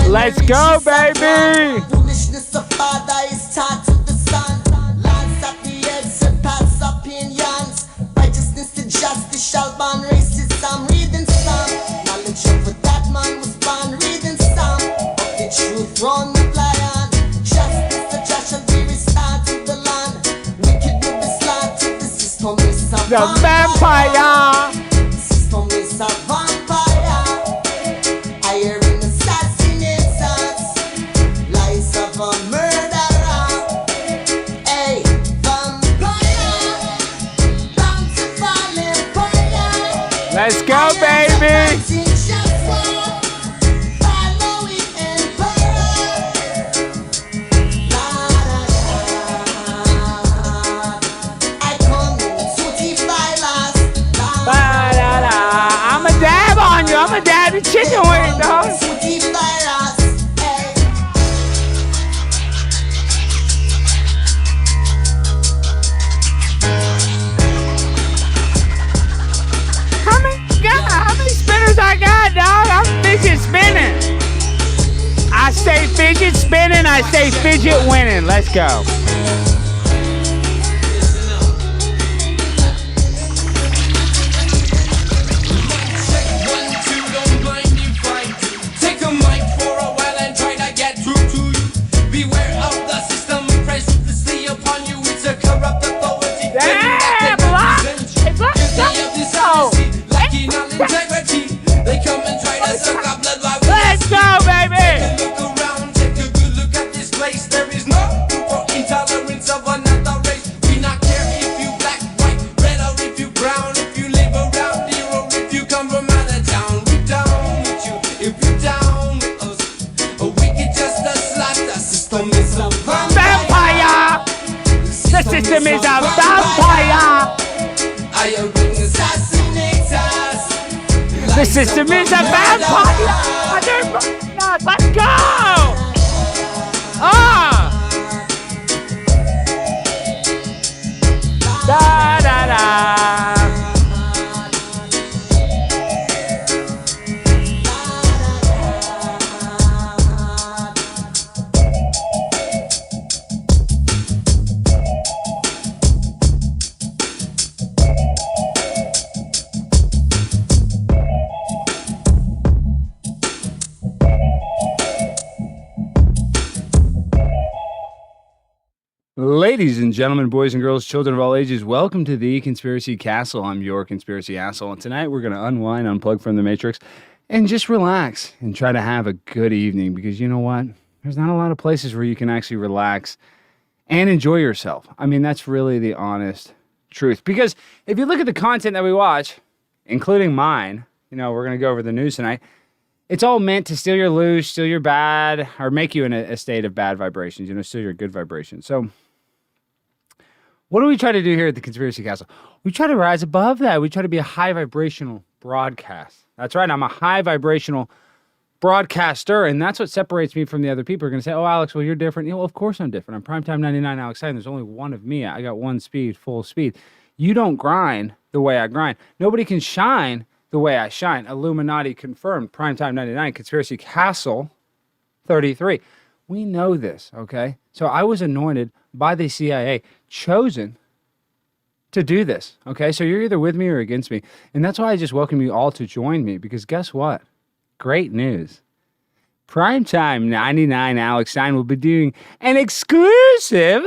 Let's go, baby! Foolishness of father is taught to the son. Lance at the head surpass opinions. Righteousness to justice shall ban racism. Reading some knowledge of that man was born. Reading some of the truth run the lion. Justice the judge shall be restored to the land. Wicked will be slaughtered. The system is a vampire. The system is a vampire. Hiring assassinators, lies of a murderer. Hey, vampire, bound to fall in fire. Let's go, baby! I'm a dab on you. I'm a dab the chicken wing, dog. How many spinners I got, dog? I'm fidget spinning. I say fidget spinning. I say fidget winning. Let's go. Let's go, baby! Look around, take a good look at this place. There is no room for intolerance of another race. We not care if you black, white, red, or if you brown. If you live around here or if you come from out of town, we down with you. If you down with us, or we can just slot. The system is a vampire. The system is a vampire. I am assassinators. The system is a vampire. Let's go! Da da da. Ladies and gentlemen, boys and girls, children of all ages, welcome to the Conspiracy Castle. I'm your Conspiracy Asshole, and tonight we're going to unwind, unplug from the Matrix, and just relax and try to have a good evening, because you know what? There's not a lot of places where you can actually relax and enjoy yourself. I mean, that's really the honest truth, because if you look at the content that we watch, including mine, you know, we're going to go over the news tonight, it's all meant to steal your loose, steal your bad, or make you in a state of bad vibrations, you know, steal your good vibrations. So what do we try to do here at the Conspiracy Castle? We try to rise above that. We try to be a high vibrational broadcast. That's right. I'm a high vibrational broadcaster, and that's what separates me from the other people. Are going to say, oh, Alex, well, you're different. You know, well, of course I'm different. I'm Primetime 99 Alex Stein. There's only one of me. I got one speed, full speed. You don't grind the way I grind. Nobody can shine the way I shine. Illuminati confirmed. Primetime 99, Conspiracy Castle 33. We know this, okay? So I was anointed by the CIA, chosen to do this, okay? So you're either with me or against me. And that's why I just welcome you all to join me, because guess what? Great news. Primetime 99 Alex Stein will be doing an exclusive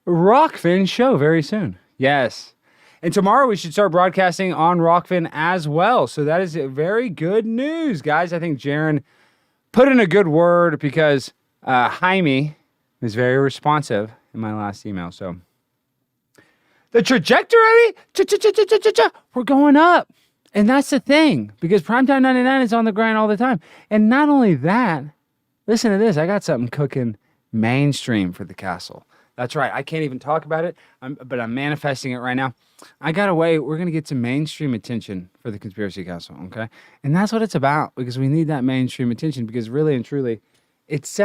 Rockfin show very soon. Yes. And tomorrow we should start broadcasting on Rockfin as well. So that is very good news, guys. I think Jaron put in a good word, because Jaime is very responsive in my last email. So the trajectory, we're going up. And that's the thing, because Primetime 99 is on the grind all the time. And not only that, listen to this. I got something cooking mainstream for the castle. That's right. I can't even talk about it, but I'm manifesting it right now. I got a way. We're going to get some mainstream attention for the Conspiracy Castle, okay? And that's what it's about, because we need that mainstream attention, because really and truly, it's,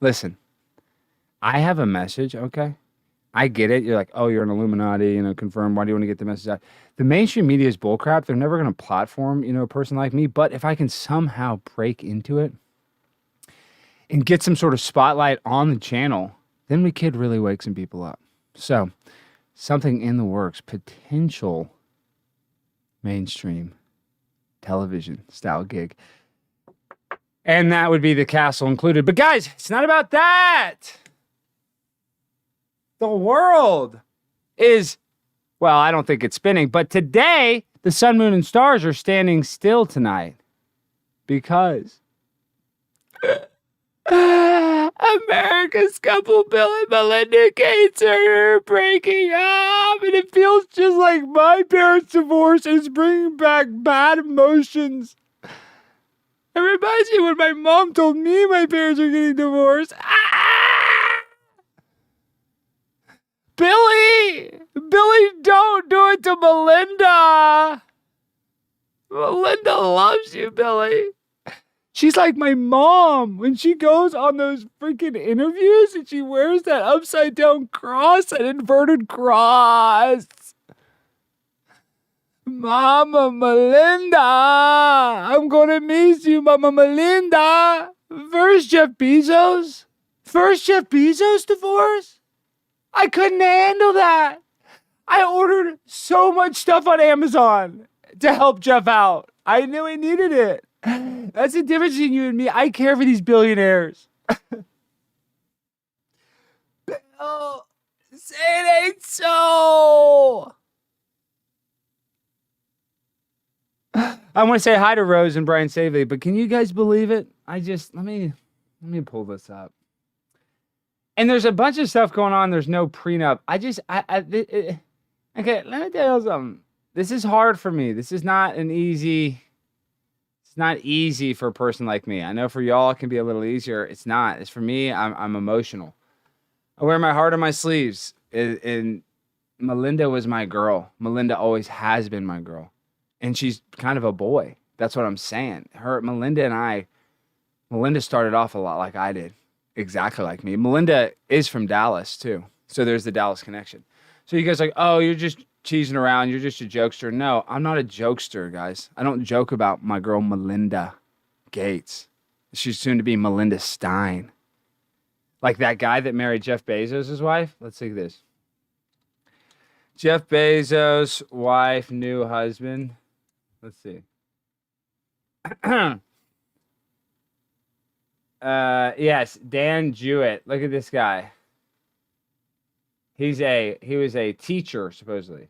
listen, I have a message, okay? I get it. You're like, oh, you're an Illuminati, confirmed. Why do you want to get the message out? The mainstream media is bullcrap. They're never going to platform, a person like me. But if I can somehow break into it, and get some sort of spotlight on the channel, then we could really wake some people up. So, something in the works, potential mainstream television style gig. And that would be the castle included. But guys, it's not about that. The world is, well, I don't think it's spinning, but today the sun, moon, and stars are standing still tonight because America's couple, Bill and Melinda Gates, are breaking up, and it feels just like my parents' divorce, and it's bringing back bad emotions. It reminds me when my mom told me my parents are getting divorced. Billy, don't do it to Melinda. Melinda loves you, Billy. She's like my mom when she goes on those freaking interviews and she wears that upside down cross, that inverted cross. Mama Melinda, I'm gonna miss you, Mama Melinda. First Jeff Bezos divorce? I couldn't handle that. I ordered so much stuff on Amazon to help Jeff out. I knew he needed it. That's the difference between you and me. I care for these billionaires. Bill, say it ain't so. I want to say hi to Rose and Brian Savely, but can you guys believe it? Let me pull this up. And there's a bunch of stuff going on. There's no prenup. Okay, let me tell you something. This is hard for me. This is not it's not easy for a person like me. I know for y'all it can be a little easier. It's not. It's for me, I'm emotional. I wear my heart on my sleeves. And Melinda was my girl. Melinda always has been my girl. And she's kind of a boy. That's what I'm saying. Melinda started off a lot like I did. Exactly like me. Melinda is from Dallas, too. So there's the Dallas connection. So you guys are like, oh, you're just cheesing around. You're just a jokester. No, I'm not a jokester, guys. I don't joke about my girl Melinda Gates. She's soon to be Melinda Stein. Like that guy that married Jeff Bezos' wife. Let's see this. Jeff Bezos' wife, new husband. Let's see. Yes, Dan Jewett. Look at this guy. He was a teacher, supposedly.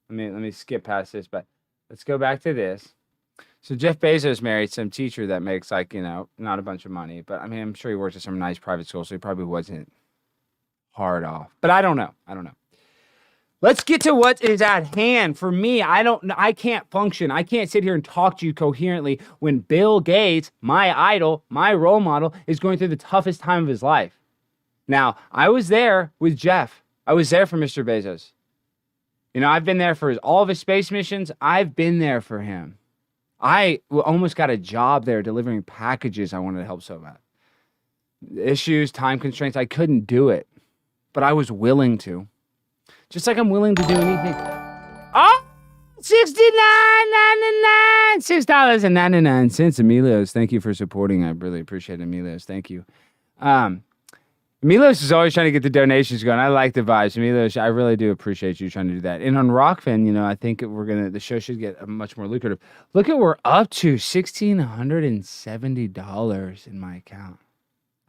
Let me skip past this, but let's go back to this. So Jeff Bezos married some teacher that makes not a bunch of money, but I mean, I'm sure he works at some nice private school, so he probably wasn't hard off. But I don't know. Let's get to what is at hand. For me, I can't function. I can't sit here and talk to you coherently when Bill Gates, my idol, my role model, is going through the toughest time of his life. Now, I was there with Jeff. I was there for Mr. Bezos. I've been there for all of his space missions. I've been there for him. I almost got a job there delivering packages I wanted to help so bad. Issues, time constraints, I couldn't do it. But I was willing to. Just like I'm willing to do anything. Oh, $69.99. $6.99. Emilios, thank you for supporting. I really appreciate it, Emilios. Thank you. Emilios is always trying to get the donations going. I like the vibes. Emilios, I really do appreciate you trying to do that. And on Rockfin, I think the show should get much more lucrative. Look at we're up to $1,670 in my account.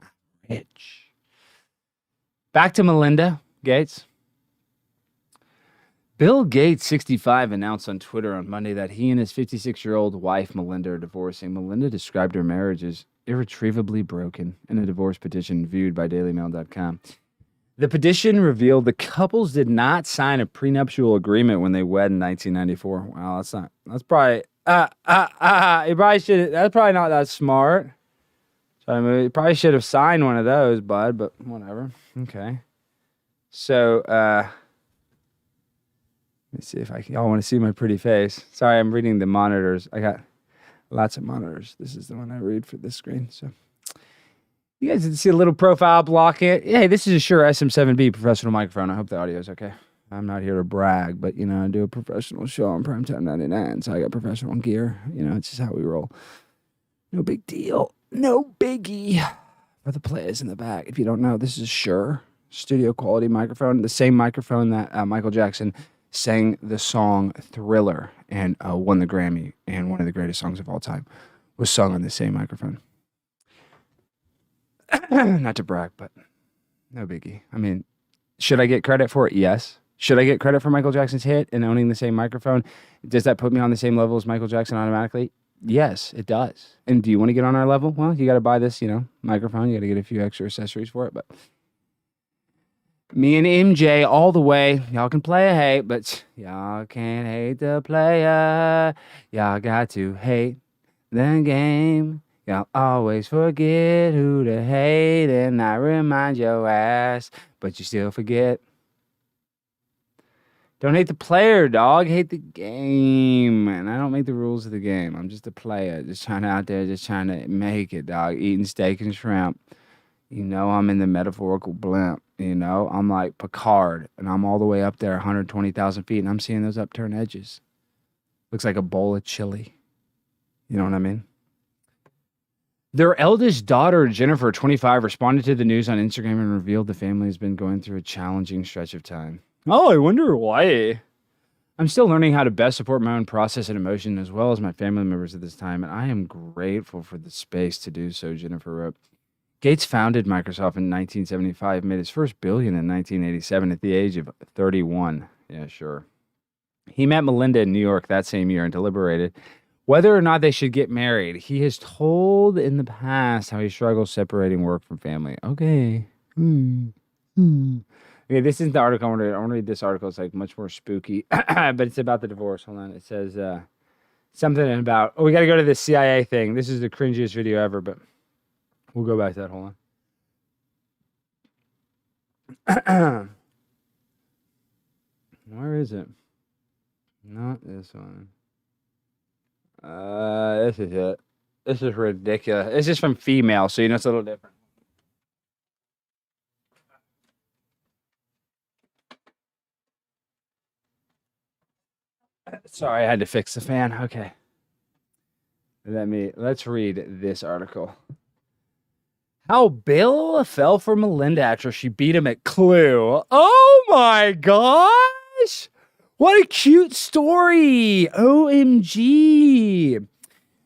I'm rich. Back to Melinda Gates. Bill Gates, 65, announced on Twitter on Monday that he and his 56-year-old wife, Melinda, are divorcing. Melinda described her marriage as irretrievably broken in a divorce petition viewed by DailyMail.com. The petition revealed the couples did not sign a prenuptial agreement when they wed in 1994. Wow, that's probably not that smart. So I mean, you probably should have signed one of those, bud, but whatever. Okay. So, let me see if y'all want to see my pretty face. Sorry, I'm reading the monitors. I got lots of monitors. This is the one I read for this screen. So you guys can see a little profile block it. Hey, this is a Shure SM7B professional microphone. I hope the audio is okay. I'm not here to brag, but, I do a professional show on Primetime 99, so I got professional gear. It's just how we roll. No big deal. No biggie. for the players in the back. If you don't know, this is Shure studio quality microphone, the same microphone that Michael Jackson sang the song Thriller and won the Grammy, and one of the greatest songs of all time was sung on the same microphone. Not to brag, but no biggie. I mean, should I get credit for it? Yes. Should I get credit for Michael Jackson's hit and owning the same microphone? Does that put me on the same level as Michael Jackson automatically? Yes, it does. And do you want to get on our level? Well, you got to buy this, microphone. You got to get a few extra accessories for it. But me and MJ all the way. Y'all can play a hate, but y'all can't hate the player. Y'all got to hate the game. Y'all always forget who to hate and not remind your ass, but you still forget. Don't hate the player, dog. Hate the game. And I don't make the rules of the game. I'm just a player, just trying to make it, dog. Eating steak and shrimp. I'm in the metaphorical blimp. I'm like Picard, and I'm all the way up there, 120,000 feet, and I'm seeing those upturned edges. Looks like a bowl of chili. You know what I mean? Their eldest daughter, Jennifer, 25, responded to the news on Instagram and revealed the family has been going through a challenging stretch of time. Oh, I wonder why. I'm still learning how to best support my own process and emotion as well as my family members at this time, and I am grateful for the space to do so, Jennifer wrote. Gates founded Microsoft in 1975, made his first billion in 1987 at the age of 31. Yeah, sure. He met Melinda in New York that same year and deliberated whether or not they should get married. He has told in the past how he struggles separating work from family. Okay. Okay, this isn't the article I want to read. I want to read this article. It's like much more spooky, but it's about the divorce. Hold on. It says something about, we got to go to the CIA thing. This is the cringiest video ever, but we'll go back to that. Hold on. Where is it? Not this one. This is it. This is ridiculous. This is from female, so it's a little different. Sorry, I had to fix the fan. Okay. Let's read this article. How Bill fell for Melinda after she beat him at Clue. Oh my gosh! What a cute story! OMG!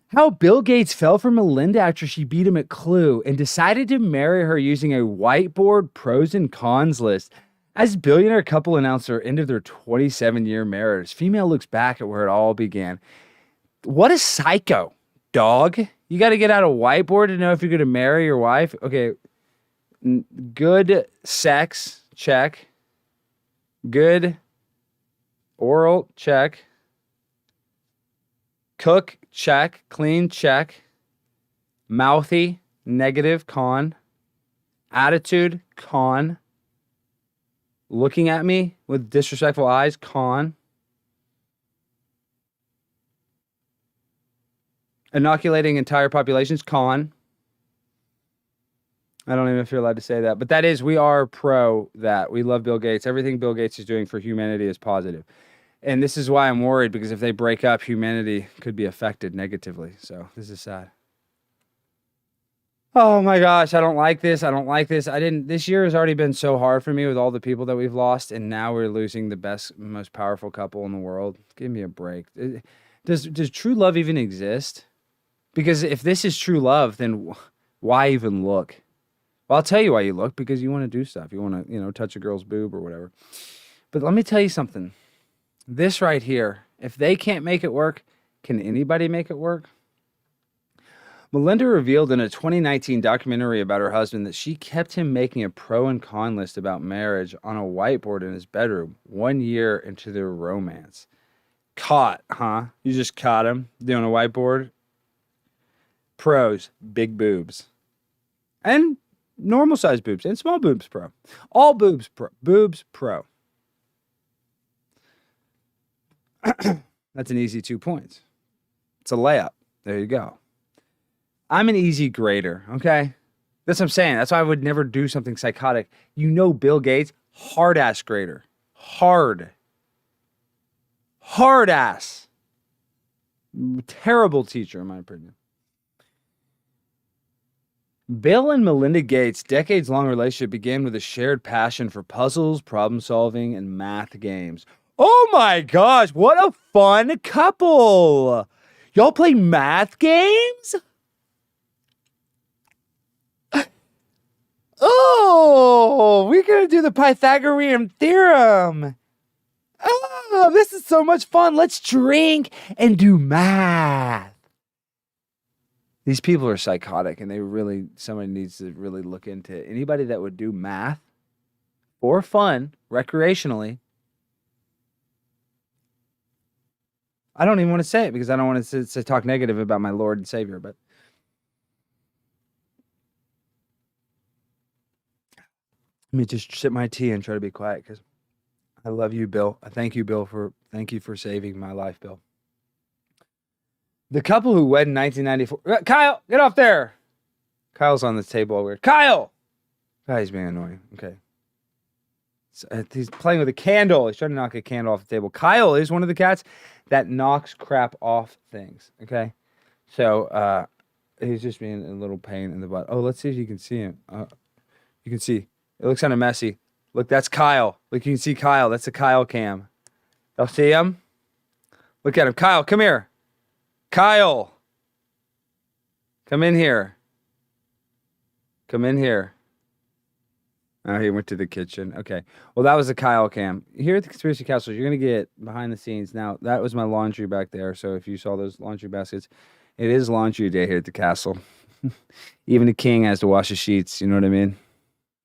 How Bill Gates fell for Melinda after she beat him at Clue and decided to marry her using a whiteboard pros and cons list. As billionaire couple announced their end of their 27-year marriage, female looks back at where it all began. What a psycho, dog. You got to get out a whiteboard to know if you're going to marry your wife. Okay, good sex, check. Good oral, check. Cook, check. Clean, check. Mouthy, negative, con. Attitude, con. Looking at me with disrespectful eyes, con. Inoculating entire populations, con. I don't even know if you're allowed to say that, but we are pro that. We love Bill Gates. Everything Bill Gates is doing for humanity is positive. And this is why I'm worried, because if they break up, humanity could be affected negatively. So this is sad. Oh my gosh, I don't like this. This year has already been so hard for me with all the people that we've lost, and now we're losing the best, most powerful couple in the world. Give me a break. Does true love even exist? Because if this is true love, then why even look? Well, I'll tell you why you look, because you want to do stuff. You want to, touch a girl's boob or whatever. But let me tell you something. This right here, if they can't make it work, can anybody make it work? Melinda revealed in a 2019 documentary about her husband that she kept him making a pro and con list about marriage on a whiteboard in his bedroom 1 year into their romance. Caught, huh? You just caught him doing a whiteboard? Pros, big boobs. And normal size boobs and small boobs, pro. All boobs, pro. Boobs, pro. That's an easy 2 points. It's a layup. There you go. I'm an easy grader, okay? That's what I'm saying. That's why I would never do something psychotic. Bill Gates, hard-ass grader. Hard ass. Terrible teacher, in my opinion. Bill and Melinda Gates' decades-long relationship began with a shared passion for puzzles, problem solving, and math games. Oh my gosh, what a fun couple! Y'all play math games? Oh, we're gonna do the Pythagorean theorem. Oh, this is so much fun. Let's drink and do math. These people are psychotic, and somebody needs to really look into anybody that would do math for fun, recreationally. I don't even want to say it because I don't want to talk negative about my Lord and Savior, but let me just sip my tea and try to be quiet because I love you, Bill. I thank you, Bill, thank you for saving my life, Bill. The couple who wed in 1994. Kyle, get off there. Kyle's on the table all weird. Kyle! God, he's being annoying. Okay. So, he's playing with a candle. He's trying to knock a candle off the table. Kyle is one of the cats that knocks crap off things. Okay. So, he's just being a little pain in the butt. Oh, let's see if you can see him. You can see. It looks kind of messy. Look, that's Kyle. Look, you can see Kyle. That's a Kyle cam. Y'all see him? Look at him. Kyle, come here. Kyle. Come in here. Come in here. Oh, he went to the kitchen. Okay. Well, that was a Kyle cam. Here at the Conspiracy Castle, you're going to get behind the scenes. Now, that was my laundry back there. So if you saw those laundry baskets, it is laundry day here at the castle. Even the king has to wash his sheets. You know what I mean?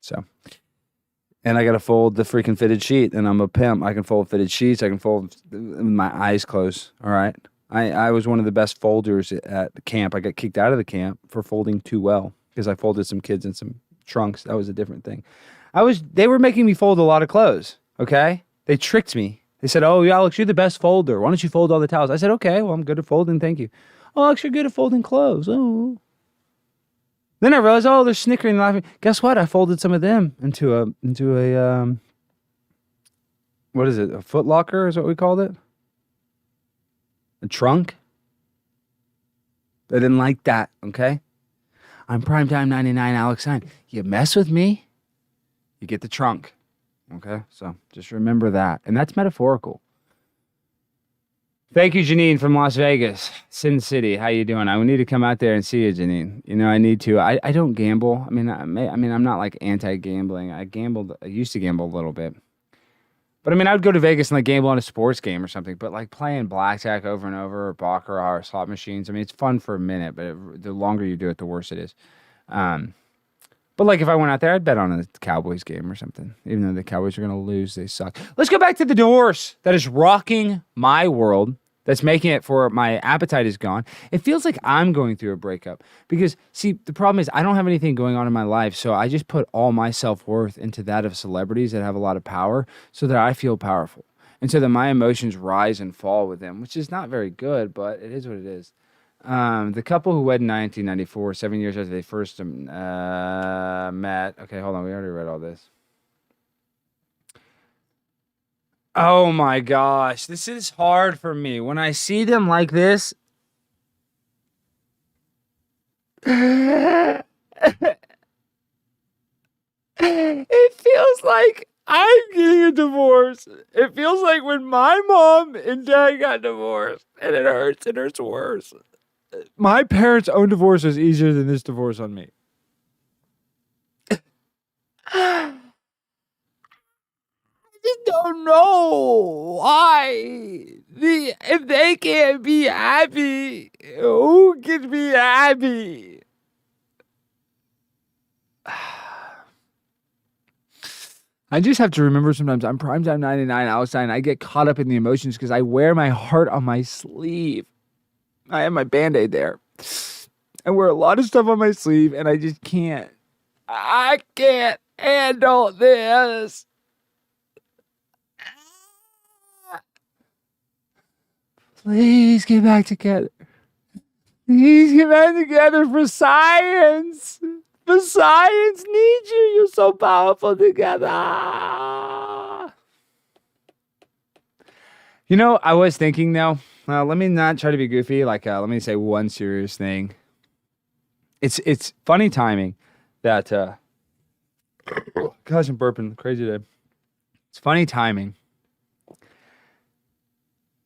So, and I got to fold the freaking fitted sheet. And I'm a pimp. I can fold fitted sheets. I can fold with my eyes closed. All right. I was one of the best folders at the camp. I got kicked out of the camp for folding too well because I folded some kids in some trunks. That was a different thing. They were making me fold a lot of clothes. Okay. They tricked me. They said, "Oh, Alex, you're the best folder. Why don't you fold all the towels?" I said, "Okay, well, I'm good at folding. Thank you." "Oh, Alex, you're good at folding clothes." Oh. Then I realized, oh, they're snickering and laughing. Guess what? I folded some of them into a what is it? A foot locker is what we called it. A trunk. I didn't like that. Okay. I'm Primetime 99 Alex Stein. You mess with me, you get the trunk. Okay. So just remember that. And that's metaphorical. Thank you, Janine from Las Vegas, Sin City. How you doing? I need to come out there and see you, Janine. You know, I need to. I don't gamble. I mean, I'm not like anti-gambling. I used to gamble a little bit. But I mean, I would go to Vegas and like gamble on a sports game or something. But like playing blackjack over and over, or baccarat, or slot machines. I mean, it's fun for a minute, but the longer you do it, the worse it is. But like if I went out there, I'd bet on a Cowboys game or something. Even though the Cowboys are going to lose, they suck. Let's go back to the divorce that is rocking my world. That's making it for my appetite is gone. It feels like I'm going through a breakup because, see, the problem is I don't have anything going on in my life, so I just put all my self-worth into that of celebrities that have a lot of power so that I feel powerful. And so that my emotions rise and fall with them, which is not very good, but it is what it is. The couple who wed in 1994, 7 years after they first met. Okay, hold on. We already read all this. Oh my gosh, this is hard for me. When I see them like this, it feels like I'm getting a divorce. It feels like when my mom and dad got divorced, and it hurts worse. My parents' own divorce was easier than this divorce on me. Just don't know why. If they can't be happy, who can be happy? I just have to remember sometimes I'm Primetime 99 outside and I get caught up in the emotions because I wear my heart on my sleeve. I have my Band-Aid there. I wear a lot of stuff on my sleeve and I just can't. I can't handle this. Please get back together. Please get back together for science. The science needs you. You're so powerful together. You know, I was thinking though, let me not try to be goofy. Let me say one serious thing. It's funny timing that gosh, I'm burping crazy today. It's funny timing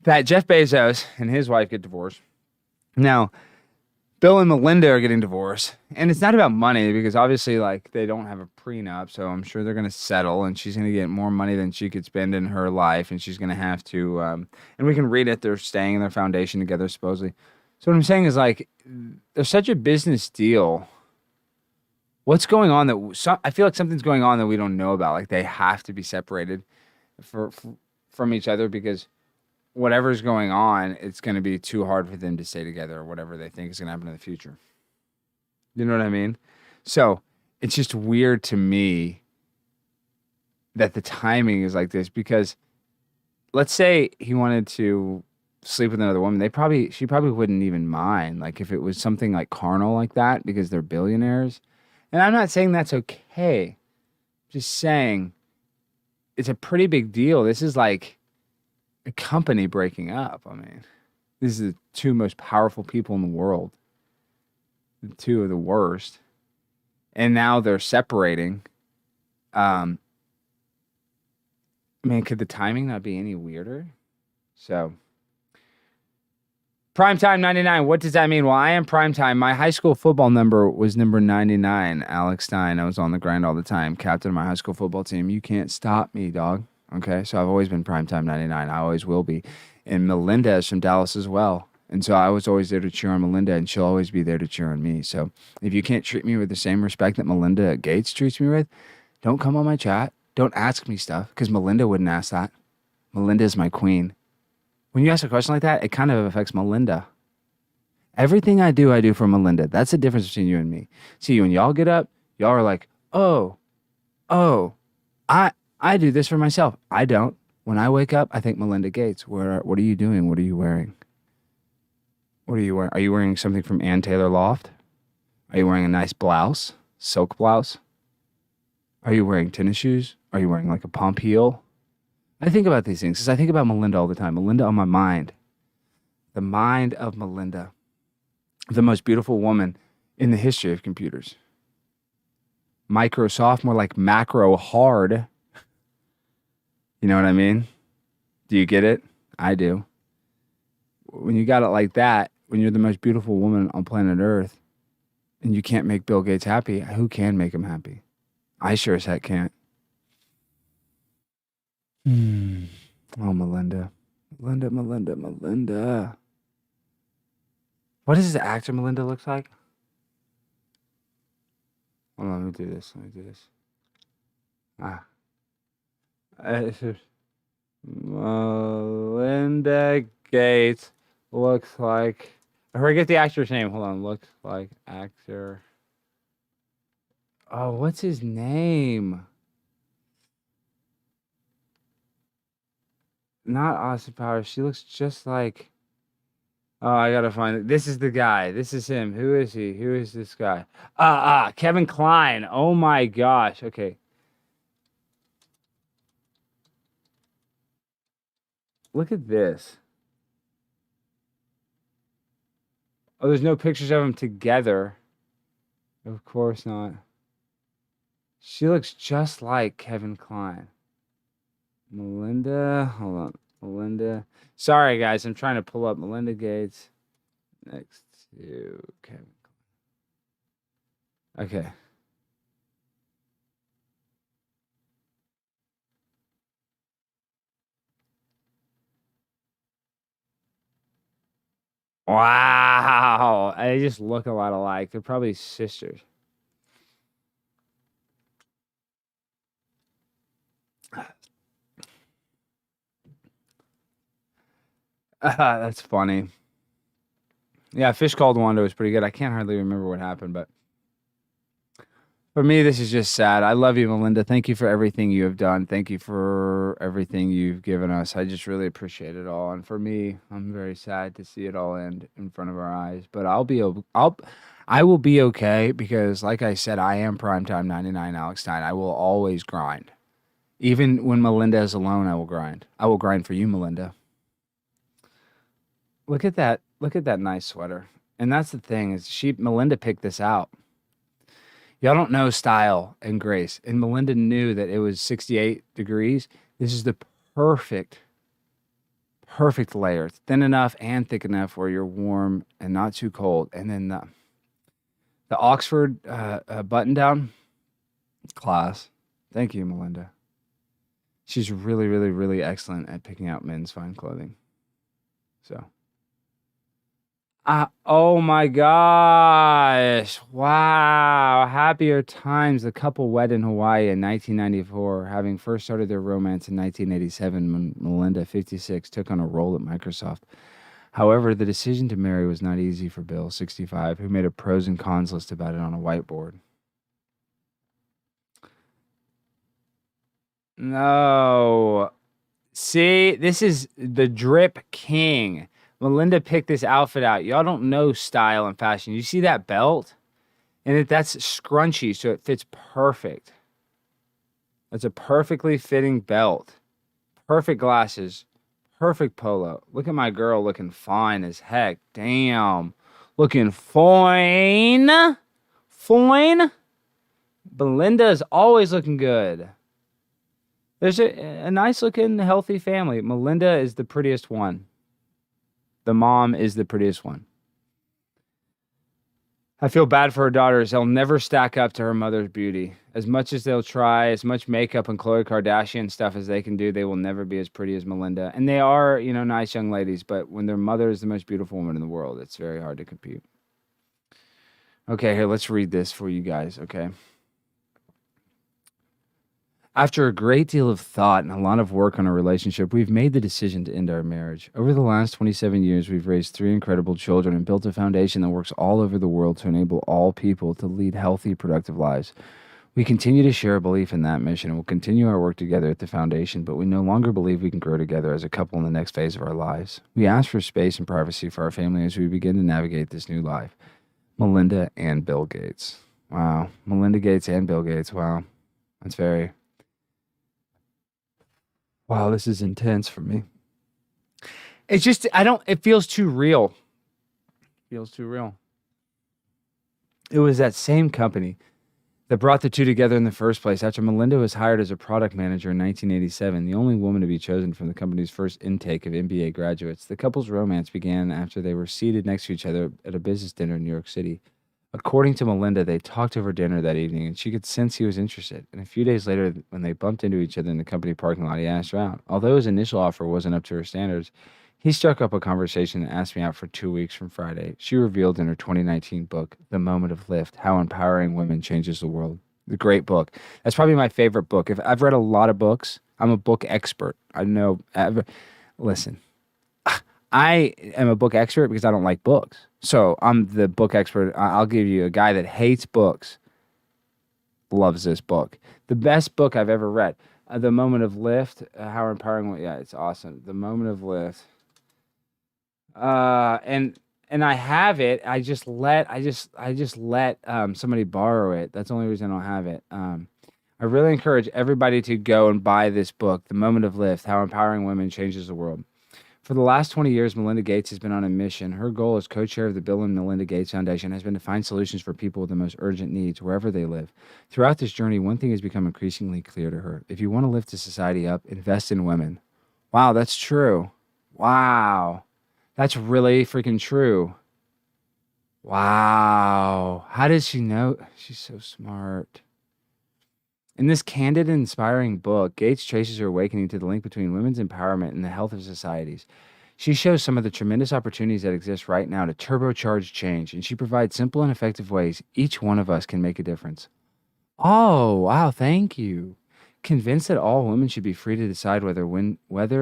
that Jeff Bezos and his wife get divorced. Now, Bill and Melinda are getting divorced, and it's not about money because obviously, like, they don't have a prenup, so I'm sure they're going to settle, and she's going to get more money than she could spend in her life, and she's going to have to. And we can read it. They're staying in their foundation together, supposedly. So what I'm saying is, like, there's such a business deal. What's going on I feel like something's going on that we don't know about. Like, they have to be separated from each other because whatever's going on, it's going to be too hard for them to stay together or whatever they think is going to happen in the future. You know what I mean? So it's just weird to me that the timing is like this because let's say he wanted to sleep with another woman. She probably wouldn't even mind. Like if it was something like carnal like that because they're billionaires. And I'm not saying that's okay. Just saying it's a pretty big deal. This is like a company breaking up. I mean, these are the two most powerful people in the world, the two of the worst, and now they're separating. I mean, could the timing not be any weirder? So, primetime 99. What does that mean? Well, I am primetime. My high school football number was number 99. Alex Stein. I was on the grind all the time. Captain of my high school football team. You can't stop me, dog. Okay, so I've always been primetime 99. I always will be. And Melinda is from Dallas as well. And so I was always there to cheer on Melinda, and she'll always be there to cheer on me. So if you can't treat me with the same respect that Melinda Gates treats me with, don't come on my chat. Don't ask me stuff, because Melinda wouldn't ask that. Melinda is my queen. When you ask a question like that, it kind of affects Melinda. Everything I do for Melinda. That's the difference between you and me. See, when y'all get up, y'all are like, oh, I do this for myself. I don't. When I wake up, I think Melinda Gates. What are you doing? What are you wearing? What are you wearing? Are you wearing something from Ann Taylor Loft? Are you wearing a nice blouse? Silk blouse? Are you wearing tennis shoes? Are you wearing like a pump heel? I think about these things because I think about Melinda all the time. Melinda on my mind. The mind of Melinda. The most beautiful woman in the history of computers. Microsoft, more like macro hard. You know what I mean? Do you get it? I do. When you got it like that, when you're the most beautiful woman on planet Earth, and you can't make Bill Gates happy, who can make him happy? I sure as heck can't. Oh, Melinda. Melinda. What does this actor Melinda looks like? Hold on, let me do this. It's just Melinda Gates looks like. I forget the actor's name. Hold on. Looks like actor. Oh, what's his name? Not Austin Powers. She looks just like. Oh, I gotta find it. This is the guy. This is him. Who is he? Who is this guy? Kevin Kline. Oh my gosh. Okay. Look at this. Oh, there's no pictures of them together. Of course not. She looks just like Kevin Kline. Melinda. Hold on. Melinda. Sorry, guys. I'm trying to pull up Melinda Gates next to Kevin Kline. Okay. Wow. They just look a lot alike. They're probably sisters. That's funny. Yeah, Fish Called Wanda was pretty good. I can't hardly remember what happened, but for me, this is just sad. I love you, Melinda. Thank you for everything you have done. Thank you for everything you've given us. I just really appreciate it all. And for me, I'm very sad to see it all end in front of our eyes. But I will be okay because, like I said, I am primetime 99 Alex Stein. I will always grind. Even when Melinda is alone, I will grind. I will grind for you, Melinda. Look at that. Look at that nice sweater. And that's the thing is Melinda picked this out. Y'all don't know style and grace. And Melinda knew that it was 68 degrees. This is the perfect, perfect layer. Thin enough and thick enough where you're warm and not too cold. And then the Oxford button down class. Thank you, Melinda. She's really, really, really excellent at picking out men's fine clothing. So. Oh my gosh. Wow. Happier times. The couple wed in Hawaii in 1994, having first started their romance in 1987 when Melinda, 56, took on a role at Microsoft. However, the decision to marry was not easy for Bill, 65, who made a pros and cons list about it on a whiteboard. No. See, this is the drip king. Melinda picked this outfit out. Y'all don't know style and fashion. You see that belt? And that's scrunchy, so it fits perfect. It's a perfectly fitting belt. Perfect glasses. Perfect polo. Look at my girl looking fine as heck. Damn. Looking fine. Fine. Belinda is always looking good. There's a nice looking, healthy family. Melinda is the prettiest one. The mom is the prettiest one. I feel bad for her daughters. They'll never stack up to her mother's beauty. As much as they'll try, as much makeup and Khloe Kardashian stuff as they can do, they will never be as pretty as Melinda. And they are, nice young ladies, but when their mother is the most beautiful woman in the world, it's very hard to compete. Okay, here, let's read this for you guys, okay? After a great deal of thought and a lot of work on our relationship, we've made the decision to end our marriage. Over the last 27 years, we've raised 3 incredible children and built a foundation that works all over the world to enable all people to lead healthy, productive lives. We continue to share a belief in that mission and will continue our work together at the foundation, but we no longer believe we can grow together as a couple in the next phase of our lives. We ask for space and privacy for our family as we begin to navigate this new life. Melinda and Bill Gates. Wow. Melinda Gates and Bill Gates. Wow. That's very... Wow, this is intense for me. It's just, it feels too real. It feels too real. It was that same company that brought the two together in the first place. After Melinda was hired as a product manager in 1987, the only woman to be chosen from the company's first intake of MBA graduates, the couple's romance began after they were seated next to each other at a business dinner in New York City. According to Melinda, they talked over dinner that evening, and she could sense he was interested. And a few days later, when they bumped into each other in the company parking lot, he asked her out. Although his initial offer wasn't up to her standards, he struck up a conversation and asked me out for 2 weeks from Friday. She revealed in her 2019 book, The Moment of Lift, How Empowering Women Changes the World. The great book. That's probably my favorite book. If I've read a lot of books, I'm a book expert. I know. Listen, I am a book expert because I don't like books. So I'm the book expert. I'll give you a guy that hates books, loves this book. The best book I've ever read. The Moment of Lift, How Empowering. Yeah, it's awesome. The Moment of Lift. And I have it. I just let somebody borrow it. That's the only reason I don't have it. I really encourage everybody to go and buy this book, The Moment of Lift, How Empowering Women Changes the World. For the last 20 years, Melinda Gates has been on a mission. Her goal as co-chair of the Bill and Melinda Gates Foundation has been to find solutions for people with the most urgent needs, wherever they live. Throughout this journey, one thing has become increasingly clear to her. If you want to lift the society up, invest in women. Wow, that's true. Wow. That's really freaking true. Wow. How does she know? She's so smart. In this candid and inspiring book, Gates traces her awakening to the link between women's empowerment and the health of societies. She shows some of the tremendous opportunities that exist right now to turbocharge change, and she provides simple and effective ways each one of us can make a difference. Oh, wow, thank you. Convinced that all women should be free to decide whether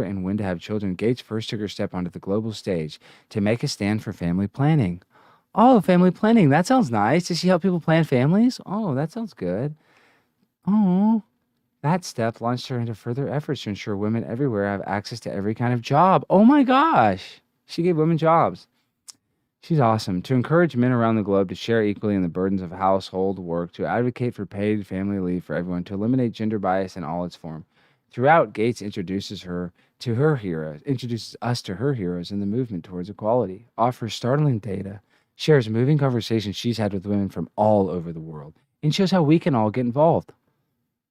and when to have children, Gates first took her step onto the global stage to make a stand for family planning. Oh, family planning, that sounds nice. Does she help people plan families? Oh, that sounds good. Oh, that step launched her into further efforts to ensure women everywhere have access to every kind of job. Oh my gosh. She gave women jobs. She's awesome. To encourage men around the globe to share equally in the burdens of household work, to advocate for paid family leave for everyone, to eliminate gender bias in all its form. Throughout, Gates introduces us to her heroes in the movement towards equality, offers startling data shares moving conversations she's had with women from all over the world, and shows how we can all get involved.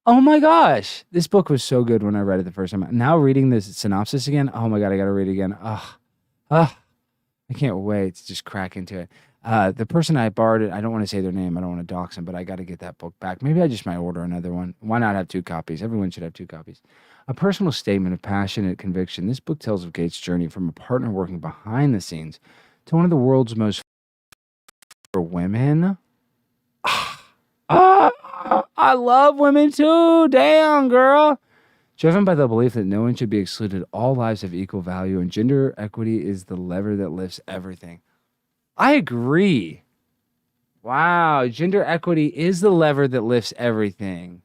Oh my gosh, this book was so good when I read it the first time. Now reading this synopsis again, oh my god, I gotta read it again. I can't wait to just crack into it. The person I borrowed it, I don't want to say their name. I don't want to dox them, but I got to get that book back. Maybe I just might order another one. Why not have 2 copies? Everyone should have 2 copies. A personal statement of passionate conviction. This book tells of Gates' journey from a partner working behind the scenes to one of the world's most for women. I love women too. Damn, girl. Driven by the belief that no one should be excluded, all lives have equal value, and gender equity is the lever that lifts everything. I agree. Wow. Gender equity is the lever that lifts everything.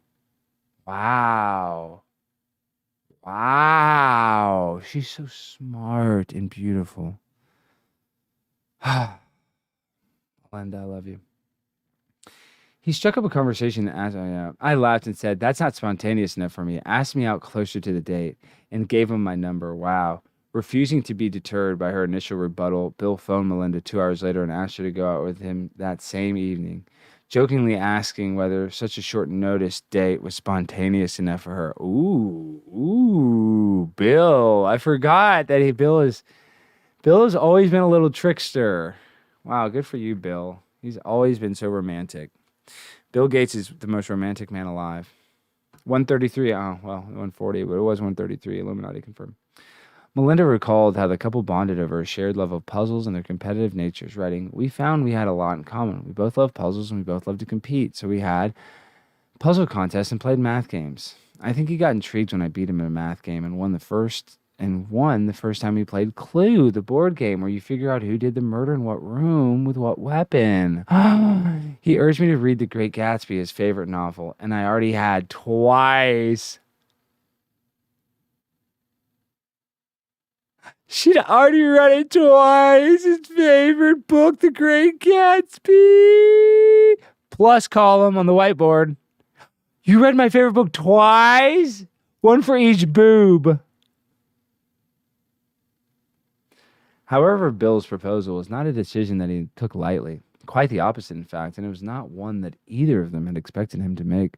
Wow. Wow. She's so smart and beautiful. Linda, I love you. He struck up a conversation as I laughed and said, "That's not spontaneous enough for me." Asked me out closer to the date and gave him my number. Wow. Refusing to be deterred by her initial rebuttal, Bill phoned Melinda 2 hours later and asked her to go out with him that same evening, jokingly asking whether such a short notice date was spontaneous enough for her. Ooh, Bill. I forgot that Bill has always been a little trickster. Wow, good for you, Bill. He's always been so romantic. Bill Gates is the most romantic man alive. 133, 140, but it was 133, Illuminati confirmed. Melinda recalled how the couple bonded over a shared love of puzzles and their competitive natures, writing, "We found we had a lot in common. We both loved puzzles and we both loved to compete, so we had puzzle contests and played math games. I think he got intrigued when I beat him in a math game and won the first time he played Clue, the board game where you figure out who did the murder in what room with what weapon. He urged me to read The Great Gatsby, his favorite novel, and I already had twice." She'd already read it twice. His favorite book, The Great Gatsby. Plus column on the whiteboard. You read my favorite book twice? One for each boob. However, Bill's proposal was not a decision that he took lightly. Quite the opposite, in fact, and it was not one that either of them had expected him to make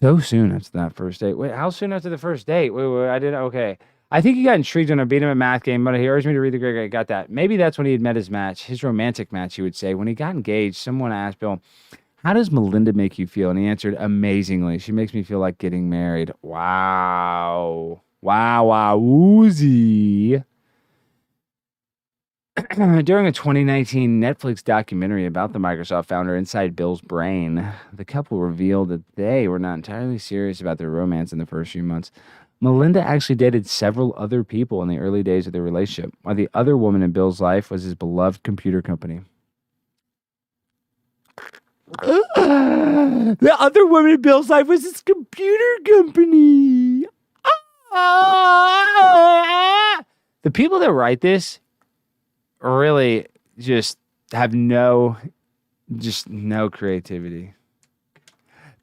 so soon after that first date. Wait, how soon after the first date? Okay. I think he got intrigued when I beat him at a math game, but he urged me to read The Great. Got that. Maybe that's when he had met his match, his romantic match, he would say. When he got engaged, someone asked Bill, "How does Melinda make you feel?" And he answered, "Amazingly. She makes me feel like getting married." Wow. Woozy. During a 2019 Netflix documentary about the Microsoft founder Inside Bill's Brain, the couple revealed that they were not entirely serious about their romance in the first few months. Melinda actually dated several other people in the early days of their relationship, while the other woman in Bill's life was his beloved computer company. The other woman in Bill's life was his computer company. The people that write this really just have no creativity.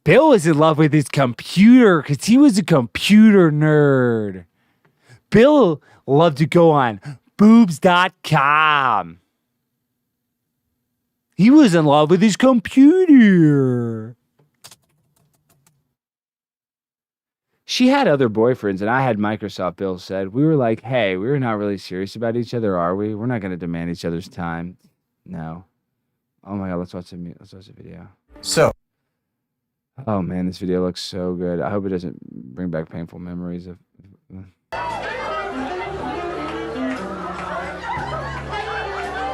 Bill was in love with his computer because he was a computer nerd. Bill loved to go on boobs.com. He was in love with his computer. She had other boyfriends, and I had Microsoft, Bill said. We were like, hey, we're not really serious about each other, are we? We're not going to demand each other's time. No. Oh my God, let's watch the video. Oh man, this video looks so good. I hope it doesn't bring back painful memories of...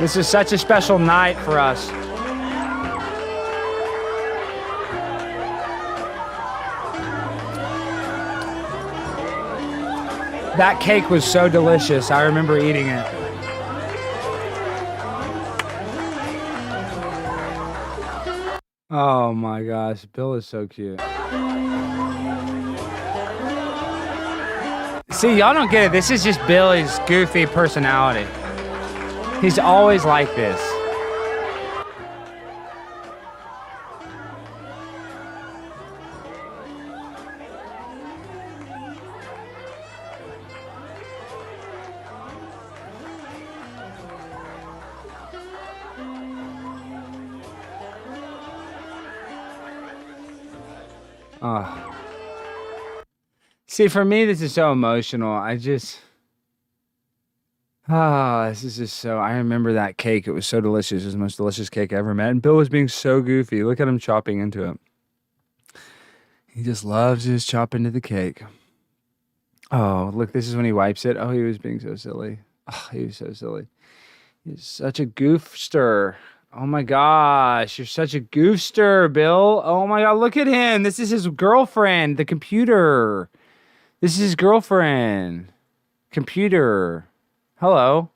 This is such a special night for us. That cake was so delicious. I remember eating it. Oh my gosh, Bill is so cute. See, y'all don't get it. This is just Billy's goofy personality. He's always like this. Oh. See, for me, this is so emotional. This is just so. I remember that cake. It was so delicious. It was the most delicious cake I ever met. And Bill was being so goofy. Look at him chopping into it. He just loves to just chop into the cake. Oh, look, this is when he wipes it. Oh, he was being so silly. Oh, he was so silly. He's such a goofster. Oh my gosh, you're such a goofster, Bill. Oh my God, look at him. This is his girlfriend, the computer. This is his girlfriend. Computer. Hello.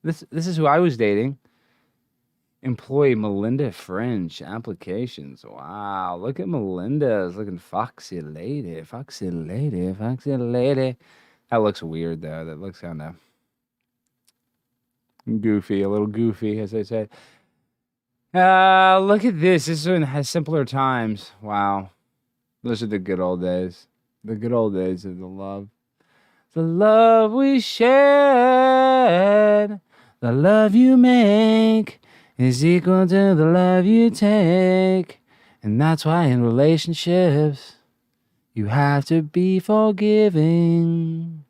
This is who I was dating. Employee Melinda French applications. Wow, look at Melinda's looking foxy lady, foxy lady, foxy lady. That looks weird though. That looks kind of goofy, a little goofy, as I say. Look at this. This one has simpler times. Wow, those are the good old days. The good old days of the love. The love we shared, the love you make is equal to the love you take. And that's why in relationships, you have to be forgiving.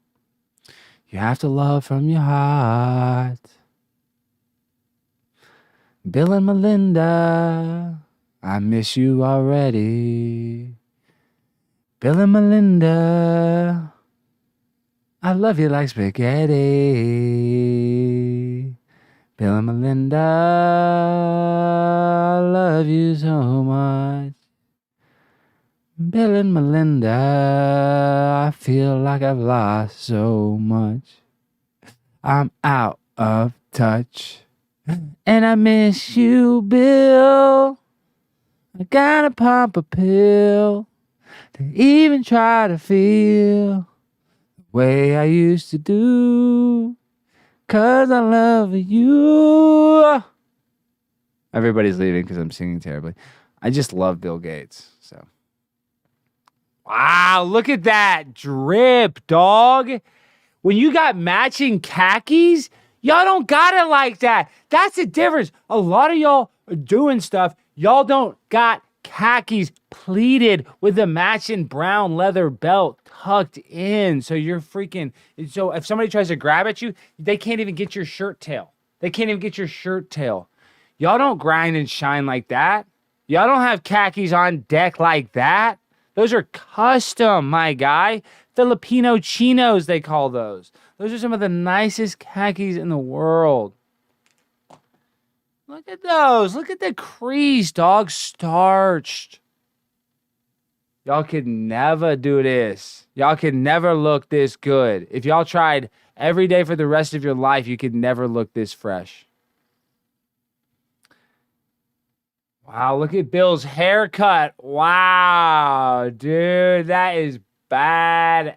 You have to love from your heart. Bill and Melinda, I miss you already. Bill and Melinda, I love you like spaghetti. Bill and Melinda, I love you so much. Bill and Melinda, I feel like I've lost so much. I'm out of touch. And I miss you, Bill. I gotta pop a pill to even try to feel the way I used to do. 'Cause I love you. Everybody's leaving because I'm singing terribly. I just love Bill Gates. So, wow, look at that drip, dog. When you got matching khakis, y'all don't got it like that. That's the difference. A lot of y'all are doing stuff. Y'all don't got khakis pleated with a matching brown leather belt tucked in. So you're freaking. So if somebody tries to grab at you, they can't even get your shirt tail. They can't even get your shirt tail. Y'all don't grind and shine like that. Y'all don't have khakis on deck like that. Those are custom, my guy. Filipino chinos, they call those. Those are some of the nicest khakis in the world. Look at those. Look at the crease, dog. Starched. Y'all could never do this. Y'all could never look this good. If y'all tried every day for the rest of your life, you could never look this fresh. Wow, look at Bill's haircut. Wow, dude, that is badass.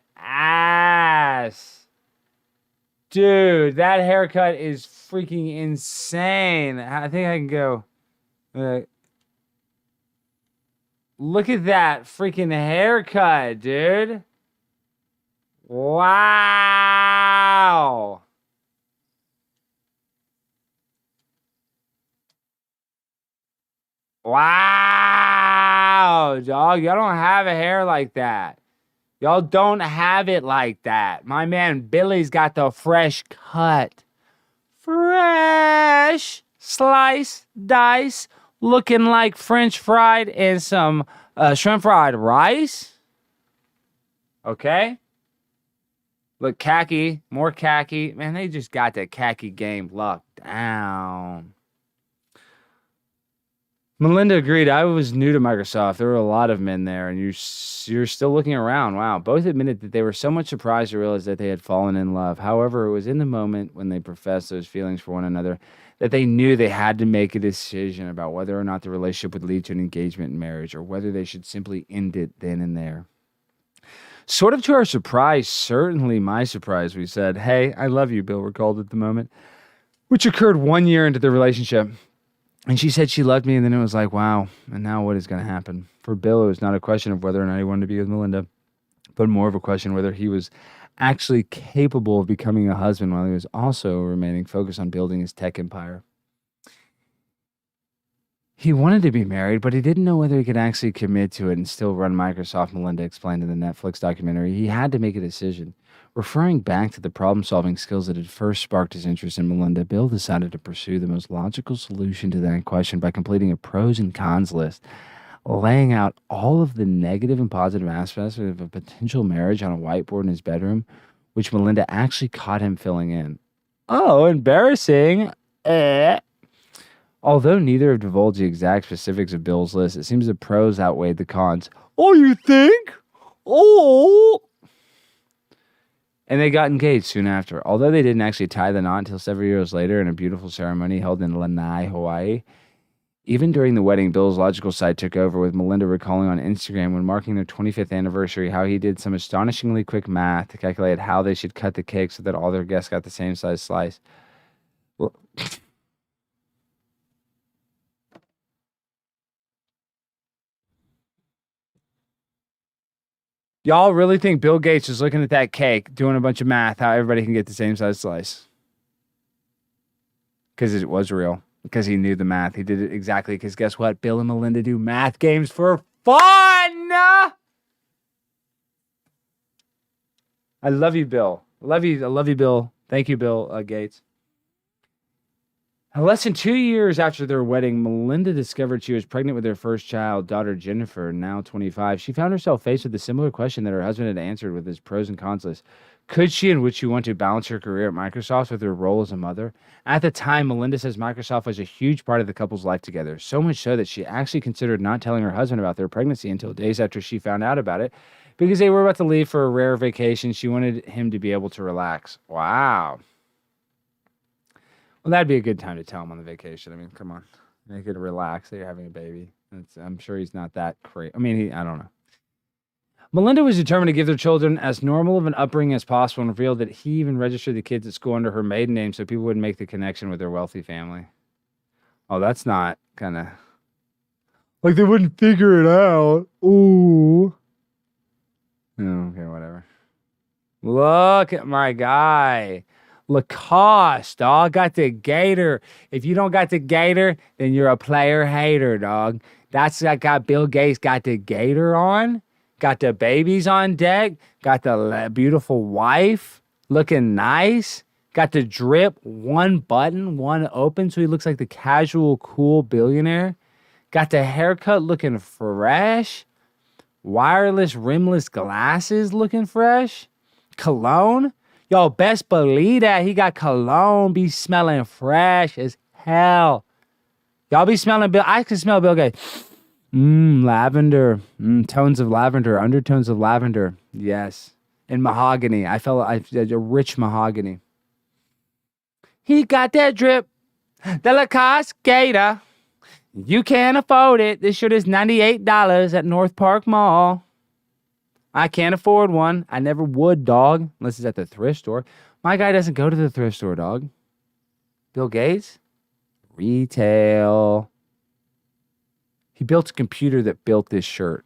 Dude, that haircut is freaking insane. I think I can go. Look at that freaking haircut, dude. Wow. Wow, dog. Y'all don't have a hair like that. Y'all don't have it like that. My man Billy's got the fresh cut. Fresh slice, dice, looking like French fried and some shrimp fried rice. Okay. Look, khaki, more khaki. Man, they just got the khaki game locked down. Melinda agreed. I was new to Microsoft. There were a lot of men there, and you're still looking around. Wow. Both admitted that they were so much surprised to realize that they had fallen in love. However, it was in the moment when they professed those feelings for one another that they knew they had to make a decision about whether or not the relationship would lead to an engagement and marriage, or whether they should simply end it then and there. Sort of to our surprise, certainly my surprise, we said, "Hey, I love you," Bill recalled at the moment, which occurred 1 year into the relationship. And she said she loved me, and then it was like, wow, and now what is going to happen? For Bill, it was not a question of whether or not he wanted to be with Melinda, but more of a question whether he was actually capable of becoming a husband while he was also remaining focused on building his tech empire. He wanted to be married, but he didn't know whether he could actually commit to it and still run Microsoft, Melinda explained in the Netflix documentary. He had to make a decision. Referring back to the problem solving skills that had first sparked his interest in Melinda, Bill decided to pursue the most logical solution to that question by completing a pros and cons list, laying out all of the negative and positive aspects of a potential marriage on a whiteboard in his bedroom, which Melinda actually caught him filling in. Oh, embarrassing. Although neither have divulged the exact specifics of Bill's list, it seems the pros outweighed the cons. Oh, you think? Oh. And they got engaged soon after. Although they didn't actually tie the knot until several years later in a beautiful ceremony held in Lanai, Hawaii. Even during the wedding, Bill's logical side took over, with Melinda recalling on Instagram when marking their 25th anniversary how he did some astonishingly quick math to calculate how they should cut the cake so that all their guests got the same size slice. Well, y'all really think Bill Gates was looking at that cake, doing a bunch of math, how everybody can get the same size slice? Because it was real. Because he knew the math. He did it exactly. Because guess what? Bill and Melinda do math games for fun. I love you, Bill. I love you, Bill. Thank you, Bill Gates. Less than 2 years after their wedding, Melinda discovered she was pregnant with their first child, daughter Jennifer, now 25. She found herself faced with a similar question that her husband had answered with his pros and cons list. Could she and would she want to balance her career at Microsoft with her role as a mother? At the time, Melinda says Microsoft was a huge part of the couple's life together, so much so that she actually considered not telling her husband about their pregnancy until days after she found out about it, because they were about to leave for a rare vacation. She wanted him to be able to relax. Wow. Well, that'd be a good time to tell him on the vacation. I mean, come on. Make it relax that you're having a baby. I'm sure he's not that crazy. I mean, I don't know. Melinda was determined to give their children as normal of an upbringing as possible and revealed that he even registered the kids at school under her maiden name so people wouldn't make the connection with their wealthy family. Oh, that's not kind of... like they wouldn't figure it out. Ooh. Okay, whatever. Look at my guy. Lacoste, dog. Got the gator. If you don't got the gator, then you're a player hater, dog. That's like got Bill Gates got the gator on. Got the babies on deck. Got the beautiful wife looking nice. Got the drip, one button, one open, so he looks like the casual, cool billionaire. Got the haircut looking fresh. Wireless, rimless glasses looking fresh. Cologne. Yo, best believe that he got cologne, be smelling fresh as hell. Y'all be smelling Bill. I can smell Bill Gates. Lavender. Tones of lavender, undertones of lavender. Yes. And mahogany. I felt a rich mahogany. He got that drip. The Lacoste Gator. You can't afford it. This shirt is $98 at North Park Mall. I can't afford one. I never would, dog, unless it's at the thrift store. My guy doesn't go to the thrift store, dog. Bill Gates? Retail. He built a computer that built this shirt.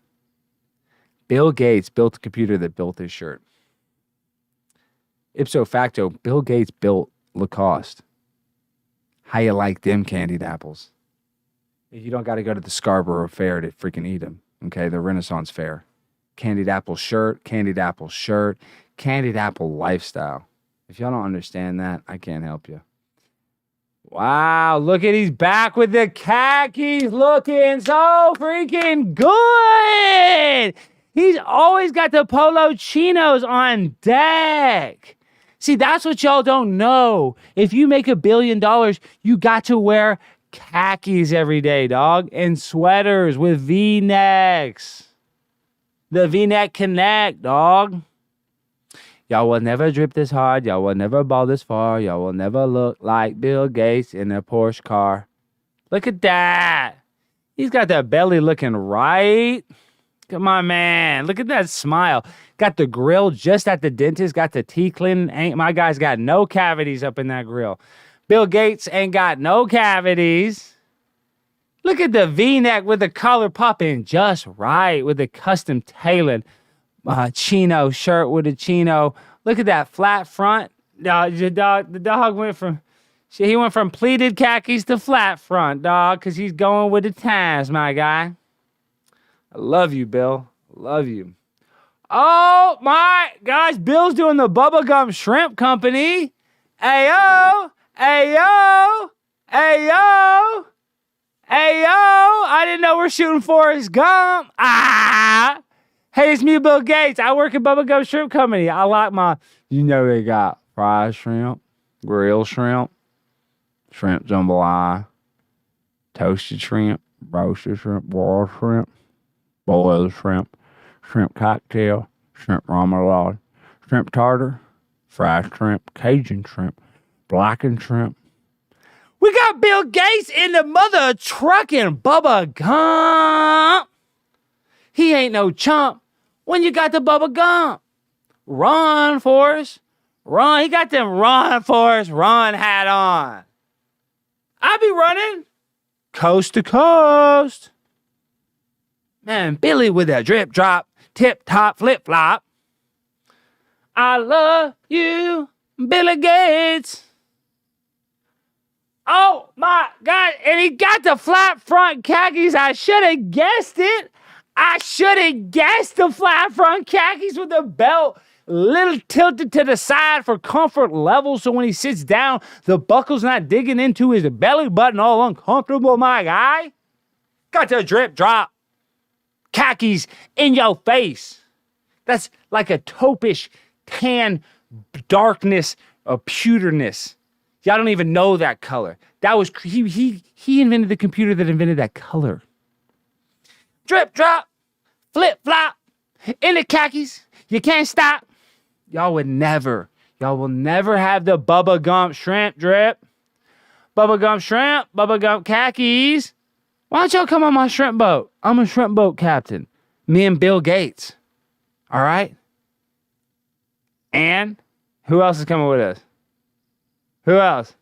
Bill Gates built a computer that built this shirt. Ipso facto, Bill Gates built Lacoste. How you like them candied apples? You don't got to go to the Scarborough Fair to freaking eat them. Okay, the Renaissance Fair. Candied apple shirt, candied apple shirt, candied apple lifestyle. If y'all don't understand that, I can't help you. Wow, look at he's back with the khakis, looking so freaking good. He's always got the polo chinos on deck. See, that's what y'all don't know. If you make $1 billion, you got to wear khakis every day, dog, and sweaters with V-necks. The V-neck connect, dog. Y'all will never drip this hard. Y'all will never ball this far. Y'all will never look like Bill Gates in a Porsche car. Look at that. He's got that belly looking right. Come on, man. Look at that smile. Got the grill just at the dentist. Got the teeth cleaning. My guy's got no cavities up in that grill. Bill Gates ain't got no cavities. Look at the V-neck with the collar popping just right with the custom tailored chino shirt with a chino. Look at that flat front. The dog went from See, he went from pleated khakis to flat front, dog, because he's going with the times, my guy. I love you, Bill. Love you. Oh, my gosh. Bill's doing the Bubblegum Shrimp Company. Ayo. Ayo. Ayo. Ayo. I didn't know we're shooting Forrest Gump. Ah. Hey, it's me, Bill Gates. I work at Bubblegum Shrimp Company. I like my, they got fried shrimp, grilled shrimp, shrimp jambalaya, toasted shrimp, roasted shrimp, boiled shrimp, shrimp cocktail, shrimp remoulade, shrimp tartar, fried shrimp, Cajun shrimp, blackened shrimp. We got Bill Gates in the mother trucking Bubba Gump. He ain't no chump when you got the Bubba Gump. Run, Forrest. Run. He got them run, Forrest, run hat on. I be running coast to coast. Man, Billy with a drip drop, tip top flip flop. I love you, Billy Gates. Oh my God. And he got the flat front khakis. I should have guessed it. I should have guessed the flat front khakis with the belt little tilted to the side for comfort level, so when he sits down, the buckle's not digging into his belly button all uncomfortable, my guy. Got the drip drop khakis in your face. That's like a taupish tan darkness of pewterness. Y'all don't even know that color. That was he invented the computer that invented that color. Drip drop, flip flop, in the khakis. You can't stop. Y'all will never have the Bubba Gump shrimp drip. Bubba Gump shrimp, Bubba Gump khakis. Why don't y'all come on my shrimp boat? I'm a shrimp boat captain. Me and Bill Gates. All right? And who else is coming with us? Who else?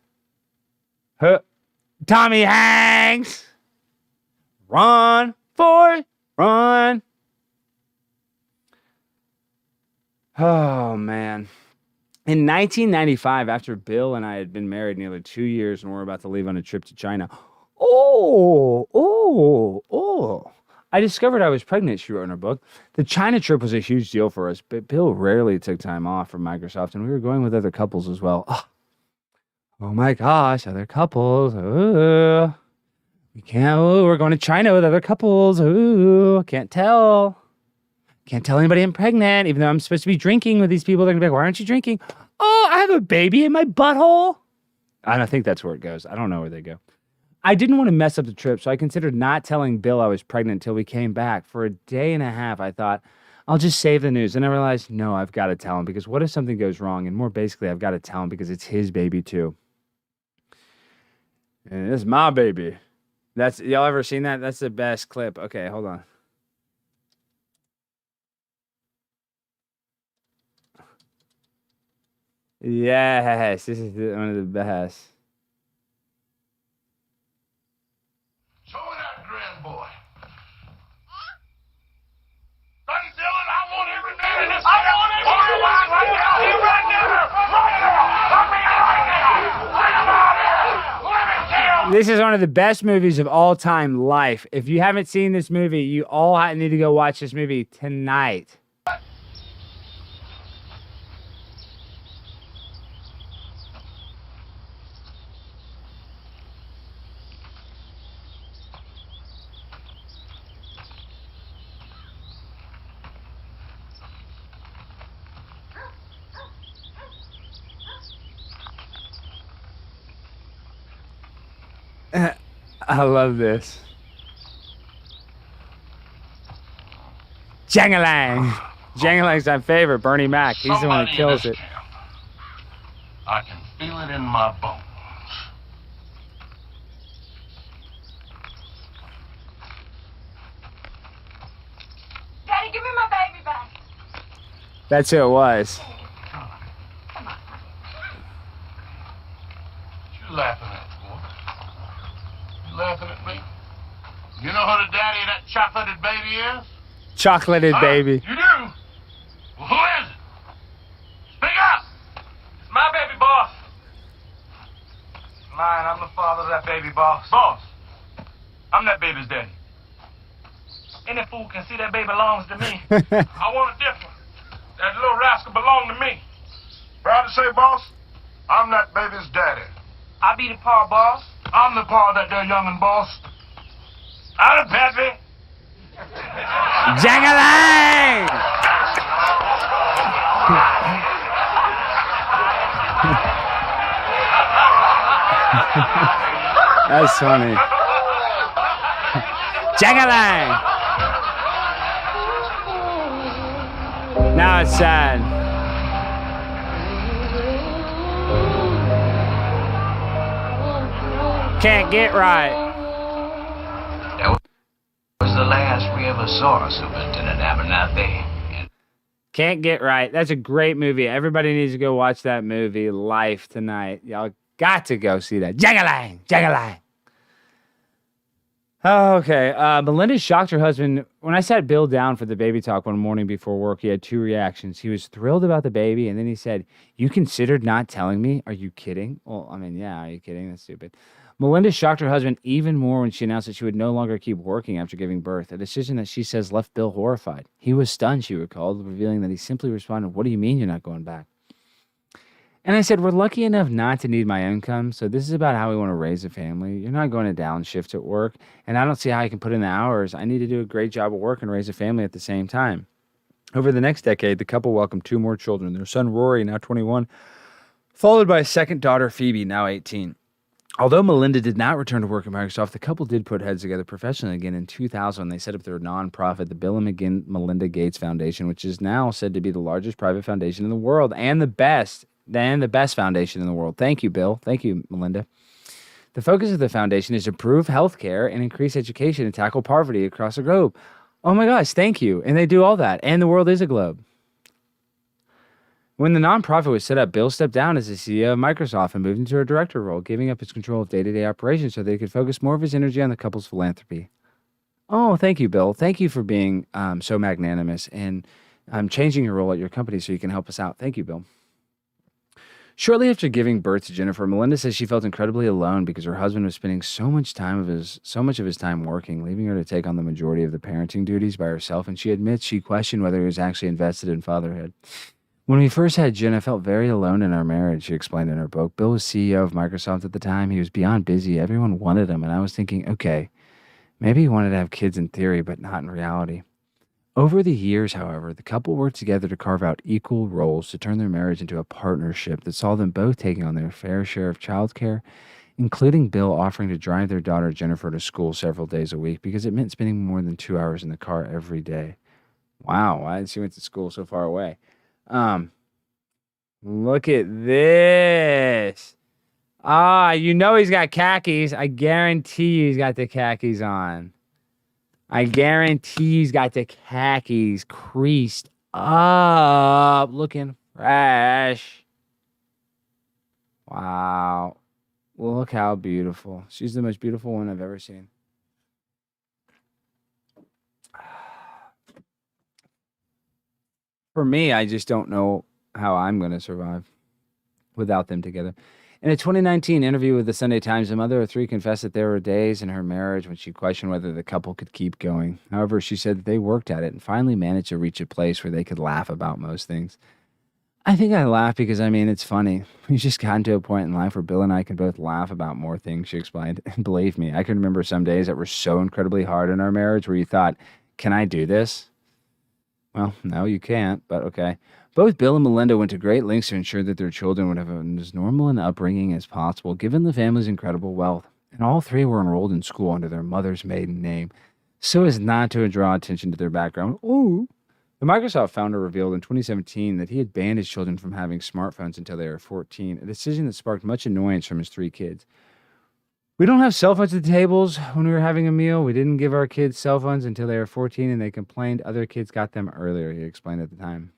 Tommy Hanks. Run, Forrest, run. Oh, man. In 1995, after Bill and I had been married nearly 2 years and we're about to leave on a trip to China, I discovered I was pregnant, she wrote in her book. The China trip was a huge deal for us, but Bill rarely took time off from Microsoft, and we were going with other couples as well. Oh my gosh, other couples. We can't, we're going to China with other couples. Can't tell. Can't tell anybody I'm pregnant, even though I'm supposed to be drinking with these people. They're going to be like, why aren't you drinking? Oh, I have a baby in my butthole. I don't think that's where it goes. I don't know where they go. I didn't want to mess up the trip, so I considered not telling Bill I was pregnant until we came back. For a day and a half, I thought, I'll just save the news. And I realized, no, I've got to tell him, because what if something goes wrong? And more basically, I've got to tell him because it's his baby too. And it's my baby. Y'all ever seen that? That's the best clip. Okay, hold on. Yes, this is one of the best. Show me that grand boy. Son Dylan, I want every man in this house. I want every man right now. You right now. Right now. Let me right now. Let him out here. Let me kill. This is one of the best movies of all time, life. If you haven't seen this movie, you all need to go watch this movie tonight. I love this. Jangalang. Jangalang's my favorite. Bernie Mac. He's the one who kills it. I can feel it in my bones. Daddy, give me my baby back. That's who it was. Come on. What you laughing at, boy? You laughing at me? You know who the daddy of that chocolated baby is? Chocolated baby. You do? Well, who is it? Speak up! It's my baby, boss. baby, boss. Boss, I'm that baby's daddy. Any fool can see that baby belongs to me. I want it different. That little rascal belonged to me. Proud to say, boss, I'm that baby's daddy. I be the paw, boss. I'm the paw of that there youngin', boss. I'm Pappy. Jang-a-lang! That's funny. Jang-a-lang! Now it's sad. Can't get right. That was the last we ever saw of Superintendent Abernathy. Can't get right. That's a great movie. Everybody needs to go watch that movie, Life, tonight. Y'all got to go see that. Jang-a-lang! Jang-a-lang! Oh, okay. Melinda shocked her husband. When I sat Bill down for the baby talk one morning before work, he had two reactions. He was thrilled about the baby, and then he said, "You considered not telling me? Are you kidding?" Well, I mean, yeah, are you kidding? That's stupid. Melinda shocked her husband even more when she announced that she would no longer keep working after giving birth, a decision that she says left Bill horrified. He was stunned, she recalled, revealing that he simply responded, "What do you mean you're not going back?" And I said, "We're lucky enough not to need my income, so this is about how we want to raise a family. You're not going to downshift at work, and I don't see how I can put in the hours. I need to do a great job of work and raise a family at the same time." Over the next decade, the couple welcomed two more children, their son Rory, now 21, followed by a second daughter, Phoebe, now 18. Although Melinda did not return to work at Microsoft, the couple did put heads together professionally again in 2000. They set up their nonprofit, the Bill and Melinda Gates Foundation, which is now said to be the largest private foundation in the world and the best foundation in the world. Thank you, Bill. Thank you, Melinda. The focus of the foundation is to improve healthcare and increase education and tackle poverty across the globe. Oh my gosh, thank you. And they do all that. And the world is a globe. When the nonprofit was set up, Bill stepped down as the CEO of Microsoft and moved into a director role, giving up his control of day-to-day operations so that he could focus more of his energy on the couple's philanthropy. Oh, thank you, Bill. Thank you for being so magnanimous and changing your role at your company so you can help us out. Thank you, Bill. Shortly after giving birth to Jennifer, Melinda says she felt incredibly alone because her husband was spending so much of his time working, leaving her to take on the majority of the parenting duties by herself, and she admits she questioned whether he was actually invested in fatherhood. "When we first had Jen, I felt very alone in our marriage," she explained in her book. Bill was CEO of Microsoft at the time. He was beyond busy. Everyone wanted him, and I was thinking, okay, maybe he wanted to have kids in theory, but not in reality. Over the years, however, the couple worked together to carve out equal roles to turn their marriage into a partnership that saw them both taking on their fair share of childcare, including Bill offering to drive their daughter Jennifer to school several days a week because it meant spending more than 2 hours in the car every day. Wow, why did she went to school so far away? Look at this. You know he's got khakis. I guarantee you he's got the khakis on. I guarantee he's got the khakis creased up, looking fresh. Wow. Look how beautiful. She's the most beautiful one I've ever seen. For me, I just don't know how I'm going to survive without them together. In a 2019 interview with the Sunday Times, the mother of three confessed that there were days in her marriage when she questioned whether the couple could keep going. However, she said that they worked at it and finally managed to reach a place where they could laugh about most things. I think I laugh because, it's funny. We've just gotten to a point in life where Bill and I can both laugh about more things, she explained. And believe me, I can remember some days that were so incredibly hard in our marriage where you thought, can I do this? Well, no, you can't, but okay. Both Bill and Melinda went to great lengths to ensure that their children would have as normal an upbringing as possible, given the family's incredible wealth. And all three were enrolled in school under their mother's maiden name, so as not to draw attention to their background. Ooh. The Microsoft founder revealed in 2017 that he had banned his children from having smartphones until they were 14, a decision that sparked much annoyance from his three kids. "We don't have cell phones at the tables when we were having a meal. We didn't give our kids cell phones until they were 14, and they complained other kids got them earlier," he explained at the time.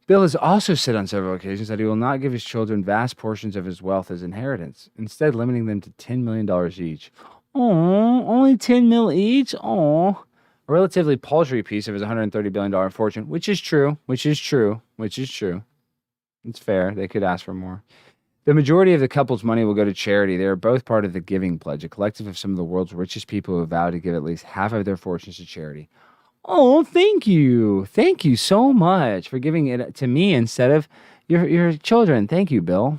Bill has also said on several occasions that he will not give his children vast portions of his wealth as inheritance, instead limiting them to $10 million each. Oh, only $10 million each? Oh, a relatively paltry piece of his $130 billion fortune, which is true. It's fair. They could ask for more. The majority of the couple's money will go to charity. They are both part of the Giving Pledge, a collective of some of the world's richest people who have vowed to give at least half of their fortunes to charity. Oh, thank you. Thank you so much for giving it to me instead of your children. Thank you, Bill.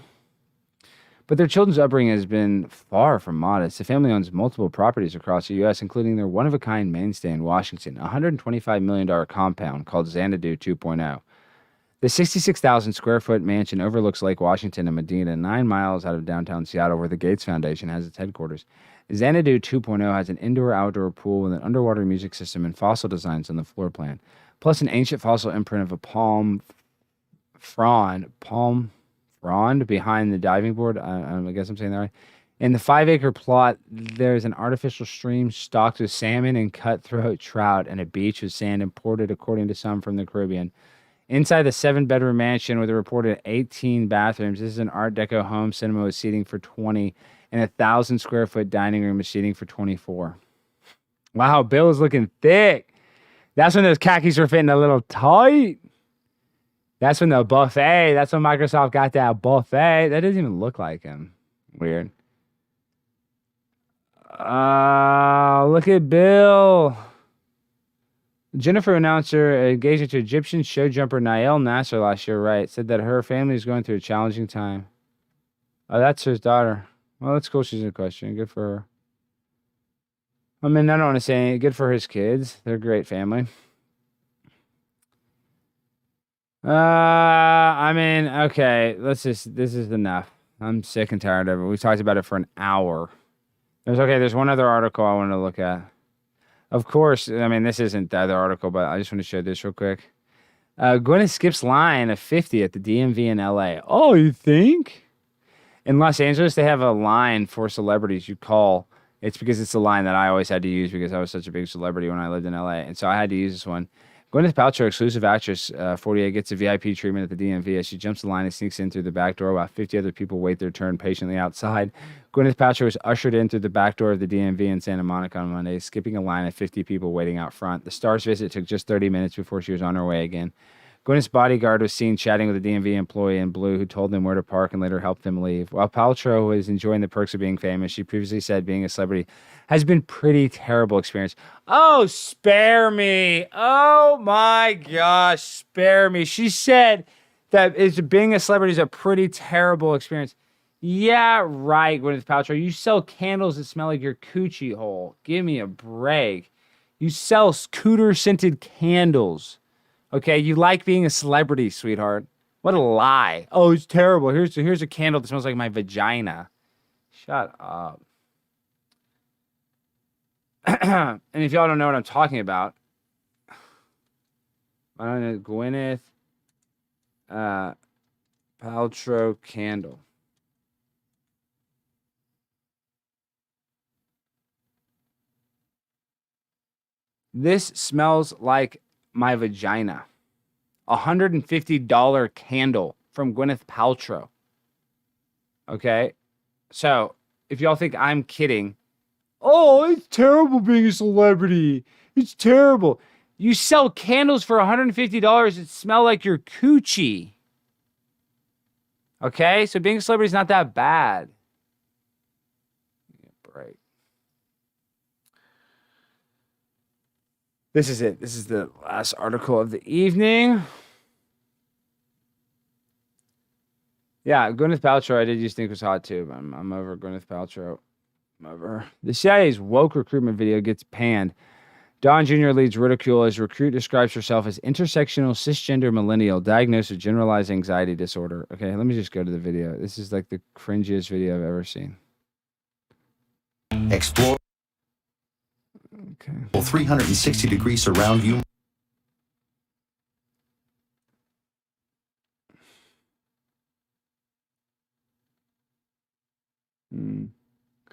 But their children's upbringing has been far from modest. The family owns multiple properties across the U.S., including their one-of-a-kind mainstay in Washington, a $125 million compound called Xanadu 2.0. The 66,000 square foot mansion overlooks Lake Washington and Medina, 9 miles out of downtown Seattle, where the Gates Foundation has its headquarters. Xanadu 2.0 has an indoor-outdoor pool with an underwater music system and fossil designs on the floor plan, plus an ancient fossil imprint of a palm frond behind the diving board. I guess I'm saying that right. In the 5-acre plot, there's an artificial stream stocked with salmon and cutthroat trout and a beach with sand imported, according to some, from the Caribbean. Inside the 7-bedroom mansion with a reported 18 bathrooms, this is an Art Deco home cinema with seating for 20 and a 1,000 square foot dining room with seating for 24. Wow, Bill is looking thick. That's when those khakis were fitting a little tight. That's when the buffet, that's when Microsoft got that buffet. That doesn't even look like him. Weird. Look at Bill. Jennifer announced her engagement to Egyptian show jumper Nael Nasser last year, right? Said that her family is going through a challenging time. Oh, that's his daughter. Well, that's cool. She's in question. Good for her. I mean, I don't want to say good for his kids. They're a great family. I mean, okay, this is enough. I'm sick and tired of it. We talked about it for an hour. There's one other article I want to look at. Of course, I mean, this isn't the other article, but I just want to show this real quick. Gwyneth skips line of 50 at the DMV in LA. Oh, you think? In Los Angeles, they have a line for celebrities you call. It's because it's a line that I always had to use because I was such a big celebrity when I lived in LA. And so I had to use this one. Gwyneth Paltrow, exclusive actress, 48, gets a VIP treatment at the DMV as she jumps the line and sneaks in through the back door while 50 other people wait their turn patiently outside. Gwyneth Paltrow was ushered in through the back door of the DMV in Santa Monica on Monday, skipping a line of 50 people waiting out front. The star's visit took just 30 minutes before she was on her way again. Gwyneth's bodyguard was seen chatting with a DMV employee in blue who told them where to park and later helped them leave. While Paltrow was enjoying the perks of being famous, she previously said being a celebrity has been pretty terrible experience. Oh, spare me. Oh my gosh, spare me. She said that being a celebrity is a pretty terrible experience. Yeah, right, Gwyneth Paltrow. You sell candles that smell like your coochie hole. Give me a break. You sell scooter-scented candles. Okay, you like being a celebrity, sweetheart. What a lie. Oh, it's terrible. Here's a candle that smells like my vagina. Shut up. And if y'all don't know what I'm talking about, I don't know, Gwyneth Paltrow candle. This smells like my vagina. $150 candle from Gwyneth Paltrow. Okay? So, if y'all think I'm kidding, oh, it's terrible being a celebrity. It's terrible. You sell candles for $150 that smell like your coochie. Okay? So being a celebrity is not that bad. Break. This is it. This is the last article of the evening. Yeah, Gwyneth Paltrow, I did used to think was hot too, but I'm over Gwyneth Paltrow. I'm over her. The CIA's woke recruitment video gets panned. Don Jr. leads ridicule as recruit describes herself as intersectional cisgender millennial diagnosed with generalized anxiety disorder. Okay, let me just go to the video. This is like the cringiest video I've ever seen. Explore. Okay. 360 degrees surround view.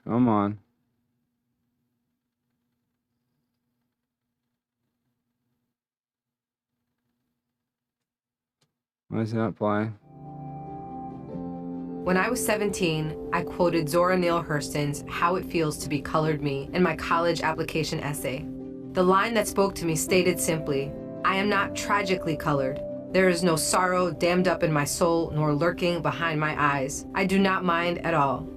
Come on. Why is it not playing? When I was 17, I quoted Zora Neale Hurston's How It Feels to Be Colored Me in my college application essay. The line that spoke to me stated simply, I am not tragically colored, There is no sorrow dammed up in my soul nor lurking behind my eyes. I do not mind at all.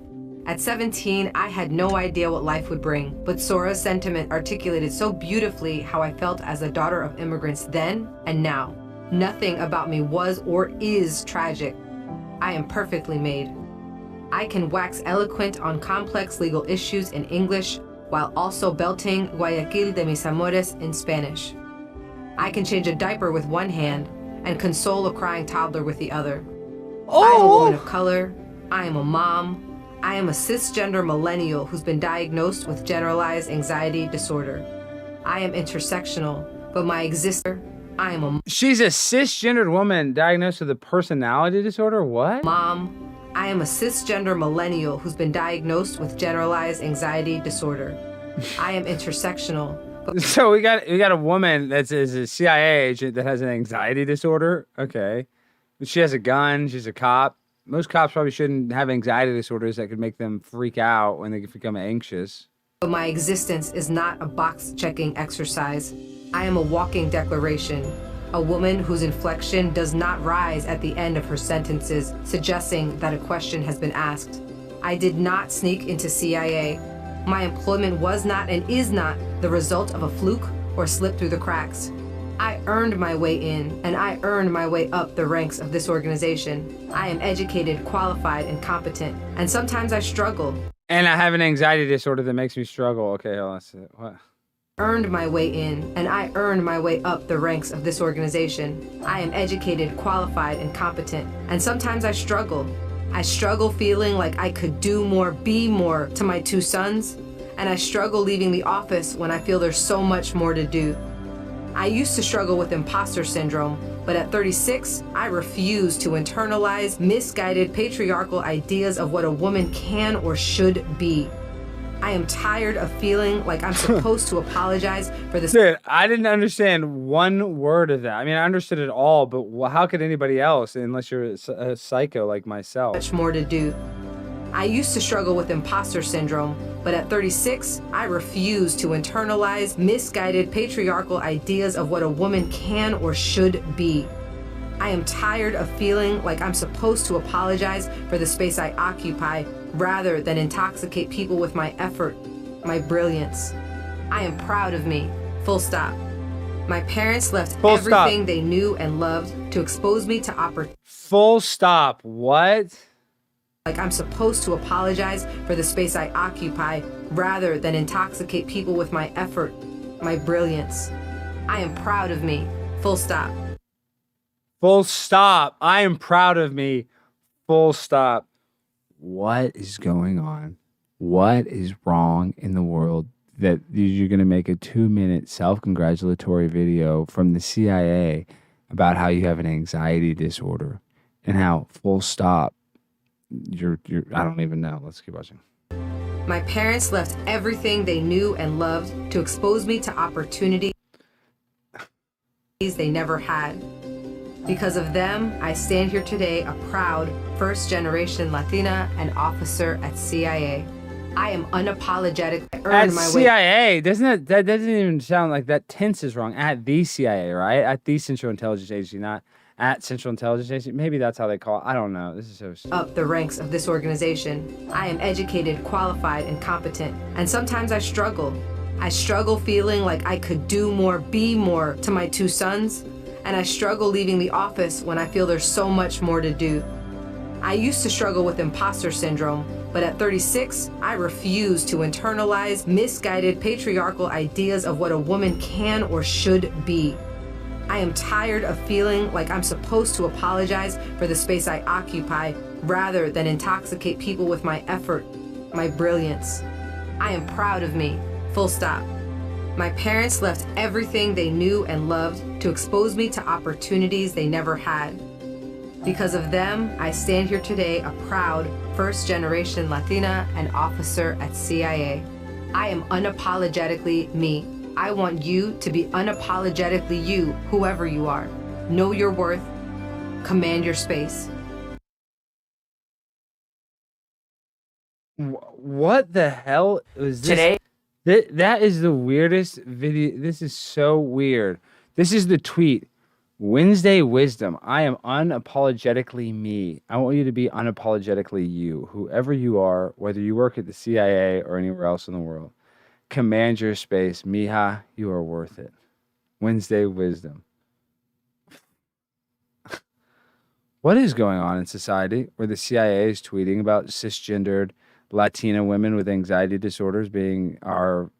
At 17, I had no idea what life would bring, but Sora's sentiment articulated so beautifully how I felt as a daughter of immigrants then and now. Nothing about me was or is tragic. I am perfectly made. I can wax eloquent on complex legal issues in English while also belting Guayaquil de mis amores in Spanish. I can change a diaper with one hand and console a crying toddler with the other. I am a woman of color. I am a mom. I am a cisgender millennial who's been diagnosed with generalized anxiety disorder. I am intersectional, but my existence, I am a She's a cisgendered woman diagnosed with a personality disorder? What? mom. I am a cisgender millennial who's been diagnosed with generalized anxiety disorder. I am intersectional, but So we got a woman that's is a CIA agent that has an anxiety disorder. Okay. She has a gun, she's a cop. Most cops probably shouldn't have anxiety disorders that could make them freak out when they become anxious. my existence is not a box-checking exercise. I am a walking declaration, a woman whose inflection does not rise at the end of her sentences, suggesting that a question has been asked. I did not sneak into CIA. My employment was not and is not the result of a fluke or slip through the cracks. I earned my way in, and I earned my way up the ranks of this organization. I am educated, qualified, and competent, and sometimes I struggle. And I have an anxiety disorder that makes me struggle. Okay, hold on. What? Earned my way in, and I earned my way up the ranks of this organization. I am educated, qualified, and competent, and sometimes I struggle. I struggle feeling like I could do more, be more to my two sons, and I struggle leaving the office when I feel there's so much more to do. I used to struggle with imposter syndrome, but at 36, I refuse to internalize misguided patriarchal ideas of what a woman can or should be. I am tired of feeling like I'm supposed to apologize for this. Dude, I didn't understand one word of that. I mean, I understood it all, but how could anybody else, unless you're a psycho like myself? Much more to do. I used to struggle with imposter syndrome, but at 36, I refuse to internalize misguided patriarchal ideas of what a woman can or should be. I am tired of feeling like I'm supposed to apologize for the space I occupy rather than intoxicate people with my effort, my brilliance. I am proud of me, full stop. My parents left Full everything stop. they knew and loved to expose me to opportunities. Full stop. What? Like I'm supposed to apologize for the space I occupy rather than intoxicate people with my effort, my brilliance. I am proud of me, full stop. Full stop. I am proud of me. Full stop. What is going on? What is wrong in the world that you're going to make a 2-minute self-congratulatory video from the CIA about how you have an anxiety disorder and how full stop you're I don't even know. Let's keep watching. My parents left everything they knew and loved to expose me to opportunities they never had. Because of them, I stand here today a proud first-generation Latina and officer at CIA. I am unapologetic. I At earned my way. CIA, that doesn't even sound like that tense is wrong. At the CIA, right? At the Central Intelligence Agency, not at Central Intelligence Agency. Maybe that's how they call it. I don't know. This is so stupid. Up the ranks of this organization. I am educated, qualified, and competent, and sometimes I struggle. I struggle feeling like I could do more, be more to my two sons, and I struggle leaving the office when I feel there's so much more to do. I used to struggle with imposter syndrome, but at 36, I refuse to internalize misguided patriarchal ideas of what a woman can or should be. I am tired of feeling like I'm supposed to apologize for the space I occupy rather than intoxicate people with my effort, my brilliance. I am proud of me, full stop. My parents left everything they knew and loved to expose me to opportunities they never had. Because of them, I stand here today a proud first-generation Latina and officer at CIA. I am unapologetically me. I want you to be unapologetically you, whoever you are. Know your worth. Command your space. What the hell was this? Today- That is the weirdest video. This is so weird. This is the tweet. Wednesday wisdom. I am unapologetically me. I want you to be unapologetically you, whoever you are, whether you work at the CIA or anywhere else in the world. Command your space. Mija, you are worth it. Wednesday wisdom. What is going on in society where the CIA is tweeting about cisgendered Latina women with anxiety disorders being our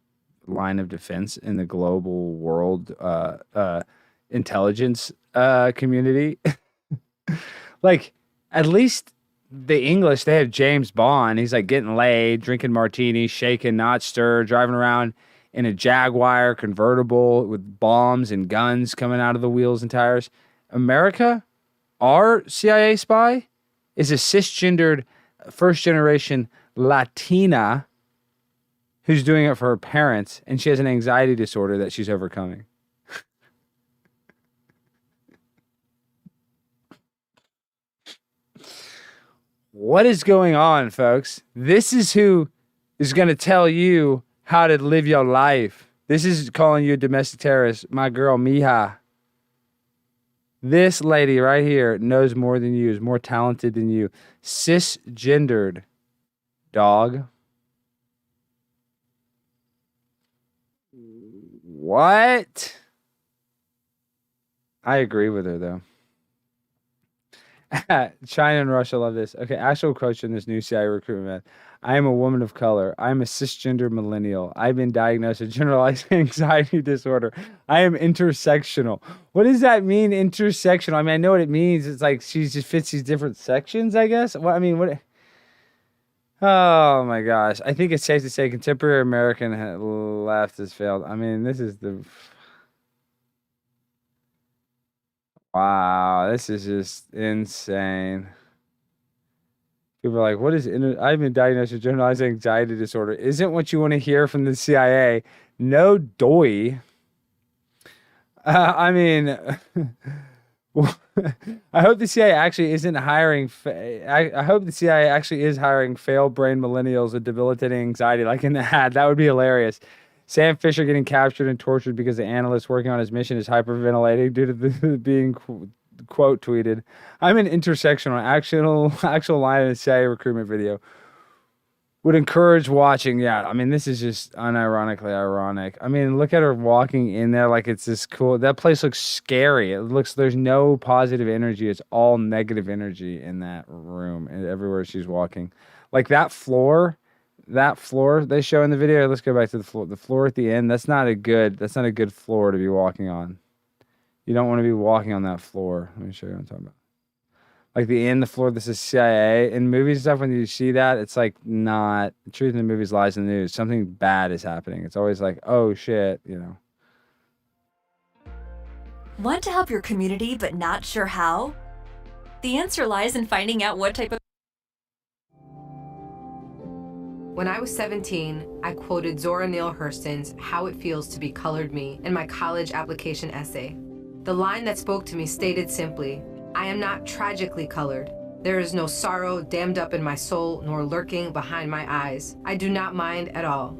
line of defense in the global world intelligence community? Like, at least the English, they have James Bond. He's like getting laid, drinking martinis, shaking, not stirred, driving around in a Jaguar convertible with bombs and guns coming out of the wheels and tires. America, our CIA spy, is a cisgendered first generation Latina who's doing it for her parents, and she has an anxiety disorder that she's overcoming. What is going on, folks? This is who is going to tell you how to live your life. This is calling you a domestic terrorist, my girl, Mija. This lady right here knows more than you, is more talented than you. Cisgendered, dog. What? I agree with her, though. China and Russia love this. Okay, actual quotes in this new CIA recruitment. I am a woman of color. I am a cisgender millennial. I've been diagnosed with generalized anxiety disorder. I am intersectional. What does that mean, intersectional? I mean, I know what it means. It's like she just fits these different sections, I guess. What I mean, what? Oh my gosh. I think it's safe to say contemporary American left has failed. I mean, this is the... Wow, this is just insane. People are like, what is I've been diagnosed with generalized anxiety disorder. Isn't what you want to hear from the CIA. No doy. I mean, I hope the CIA actually isn't hiring. I hope the CIA actually is hiring failed brain millennials with debilitating anxiety, like in the ad. That would be hilarious. Sam Fisher getting captured and tortured because the analyst working on his mission is hyperventilating due to the being quote tweeted. I'm an intersectional actual line in the CIA recruitment video. Would encourage watching. Yeah, I mean, this is just unironically ironic. I mean, look at her walking in there like it's this cool. That place looks scary. It looks, there's no positive energy. It's all negative energy in that room and everywhere she's walking. Like that floor they show in the video. Let's go back to the floor. The floor at the end, that's not a good floor to be walking on. You don't want to be walking on that floor. Let me show you what I'm talking about. Like the floor, this is CIA. In movies and stuff, when you see that, it's like not, the truth in the movies lies in the news. Something bad is happening. It's always like, oh shit, you know. Want to help your community but not sure how? The answer lies in finding out what type of... When I was 17, I quoted Zora Neale Hurston's How It Feels to Be Colored Me in my college application essay. The line that spoke to me stated simply, I am not tragically colored. There is no sorrow dammed up in my soul nor lurking behind my eyes. I do not mind at all.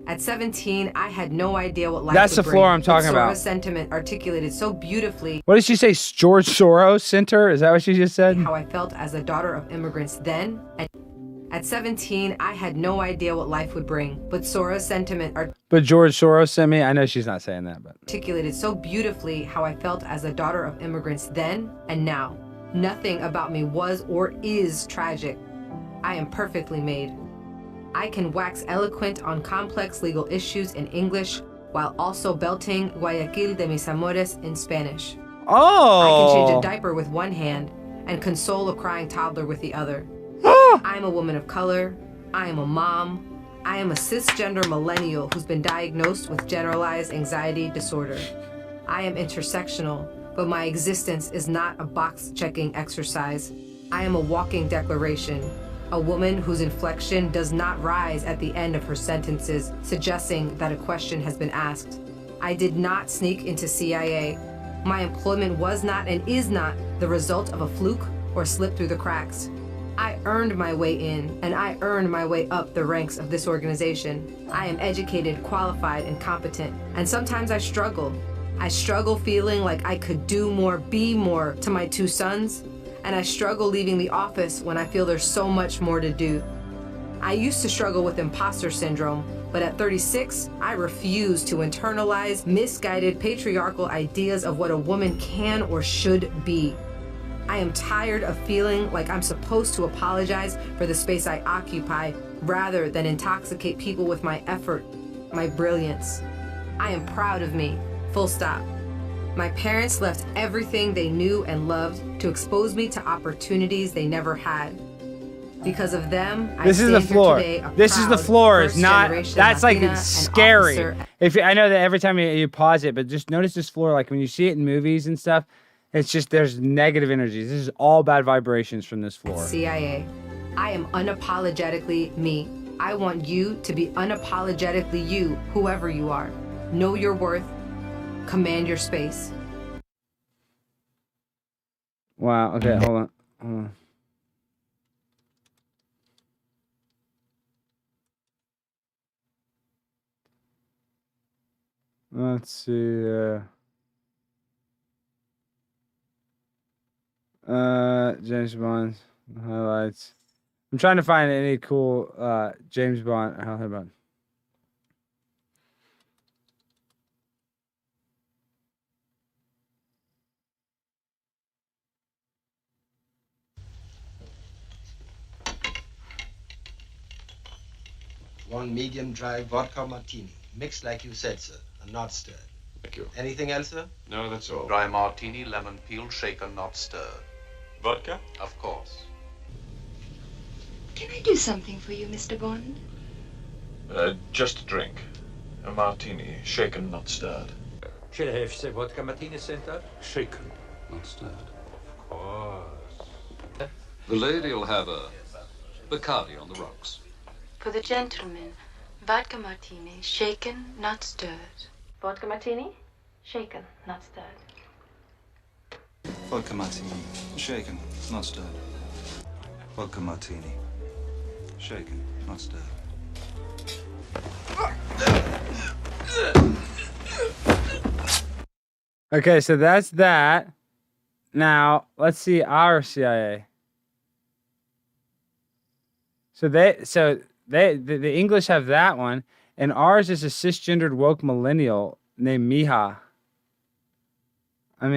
At 17, I had no idea what life That's would the bring, floor I'm talking Sora's about. sentiment articulated so beautifully. What did she say? George Soros Center? Is that what she just said? How I felt as a daughter of immigrants then. And at 17, I had no idea what life would bring, but Sora's sentiment But George Soros sent me. I know she's not saying that, but articulated so beautifully how I felt as a daughter of immigrants then and now. Nothing about me was or is tragic. I am perfectly made. I can wax eloquent on complex legal issues in English while also belting Guayaquil de mis amores in Spanish. oh, I can change a diaper with one hand and console a crying toddler with the other. I'm a woman of color. I am a mom. I am a cisgender millennial who's been diagnosed with generalized anxiety disorder. I am intersectional, but my existence is not a box-checking exercise. I am a walking declaration, a woman whose inflection does not rise at the end of her sentences, suggesting that a question has been asked. I did not sneak into CIA. My employment was not and is not the result of a fluke or slip through the cracks. I earned my way in, and I earned my way up the ranks of this organization. I am educated, qualified, and competent, and sometimes I struggle. I struggle feeling like I could do more, be more to my 2 sons, and I struggle leaving the office when I feel there's so much more to do. I used to struggle with imposter syndrome, but at 36, I refuse to internalize misguided patriarchal ideas of what a woman can or should be. I am tired of feeling like I'm supposed to apologize for the space I occupy rather than intoxicate people with my effort, my brilliance. I am proud of me, full stop. My parents left everything they knew and loved to expose me to opportunities they never had. Because of them, This is the floor. This is the floor. It's not. That's like it's scary. I know that every time you pause it, but just notice this floor. Like when you see it in movies and stuff, it's just there's negative energies. This is all bad vibrations from this floor. CIA. I am unapologetically me. I want you to be unapologetically you, whoever you are. Know your worth. Command your space. Wow. Okay. Hold on. Let's see. James Bond highlights. I'm trying to find any cool James Bond. How about? One medium dry vodka martini, mixed like you said, sir, and not stirred. Thank you. Anything else, sir? No, that's all. Dry martini, lemon peel, shaken, not stirred. Vodka? Of course. Can I do something for you, Mr. Bond? Just a drink. A martini, shaken, not stirred. Should I have said vodka martini center? Shaken, not stirred. Of course. The lady'll have a Bacardi on the rocks. For the gentleman, vodka martini, shaken, not stirred. Vodka martini, shaken, not stirred. Vodka martini, shaken, not stirred. Vodka martini, shaken, not stirred. Okay, so that's that. Now let's see our CIA. So the English have that one, and ours is a cisgendered woke millennial named Miha. I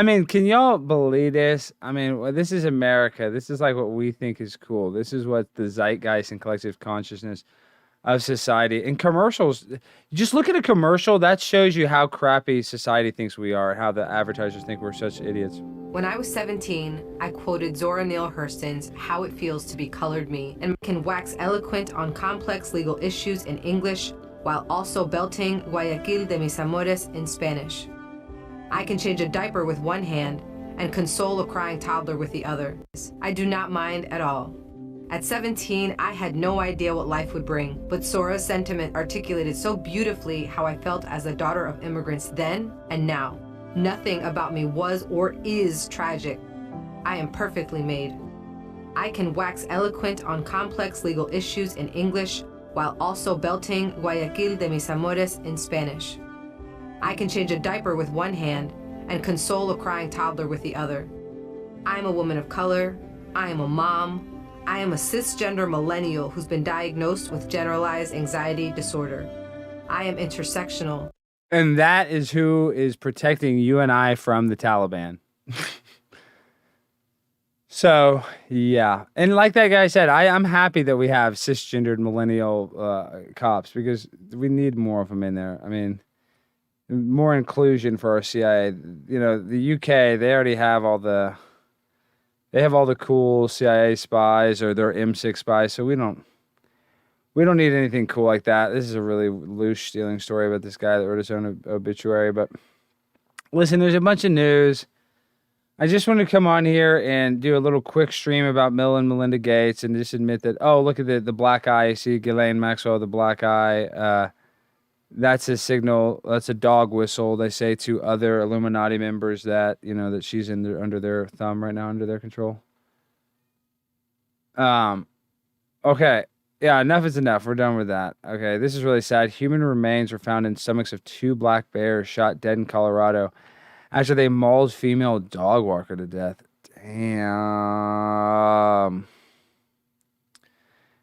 mean, can y'all believe this? I mean, this is America. This is like what we think is cool. This is what the zeitgeist and collective consciousness of society. And commercials, just look at a commercial, that shows you how crappy society thinks we are, how the advertisers think we're such idiots. When I was 17, I quoted Zora Neale Hurston's How It Feels to Be Colored Me and can wax eloquent on complex legal issues in English while also belting Guayaquil de mis amores in Spanish. I can change a diaper with one hand and console a crying toddler with the other. I do not mind at all. At 17, I had no idea what life would bring, but Zora's sentiment articulated so beautifully how I felt as a daughter of immigrants then and now. Nothing about me was or is tragic. I am perfectly made. I can wax eloquent on complex legal issues in English while also belting Guayaquil de mis amores in Spanish. I can change a diaper with one hand and console a crying toddler with the other. I am a woman of color. I am a mom. I am a cisgender millennial who's been diagnosed with generalized anxiety disorder. I am intersectional. And that is who is protecting you and I from the Taliban. So, yeah. And like that guy said, I'm happy that we have cisgendered millennial cops because we need more of them in there. I mean, more inclusion for our CIA. You know, the UK, they already have all the cool CIA spies or their M6 spies, so we don't need anything cool like that. This is a really loose stealing story about this guy that wrote his own obituary. But listen, there's a bunch of news. I just want to come on here and do a little quick stream about Bill and Melinda Gates and just admit that, oh, look at the black eye. You see Ghislaine Maxwell, the black eye. That's a signal. That's a dog whistle. They say to other Illuminati members that, you know, that she's under their thumb right now, under their control. Okay. Yeah, enough is enough. We're done with that. Okay, this is really sad. Human remains were found in stomachs of 2 black bears shot dead in Colorado after they mauled female dog walker to death. Damn.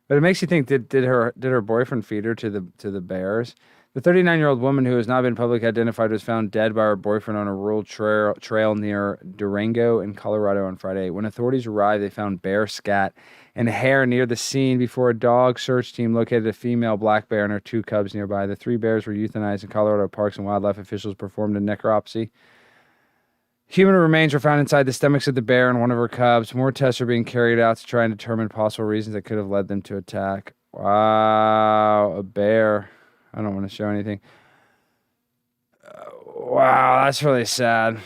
But it makes you think: did her boyfriend feed her to the bears? The 39-year-old woman who has not been publicly identified was found dead by her boyfriend on a rural trail near Durango in Colorado on Friday. When authorities arrived, they found bear scat and hair near the scene before a dog search team located a female black bear and her 2 cubs nearby. The 3 bears were euthanized, and Colorado Parks and Wildlife officials performed a necropsy. Human remains were found inside the stomachs of the bear and one of her cubs. More tests are being carried out to try and determine possible reasons that could have led them to attack. Wow, a bear. I don't want to show anything. Wow, that's really sad.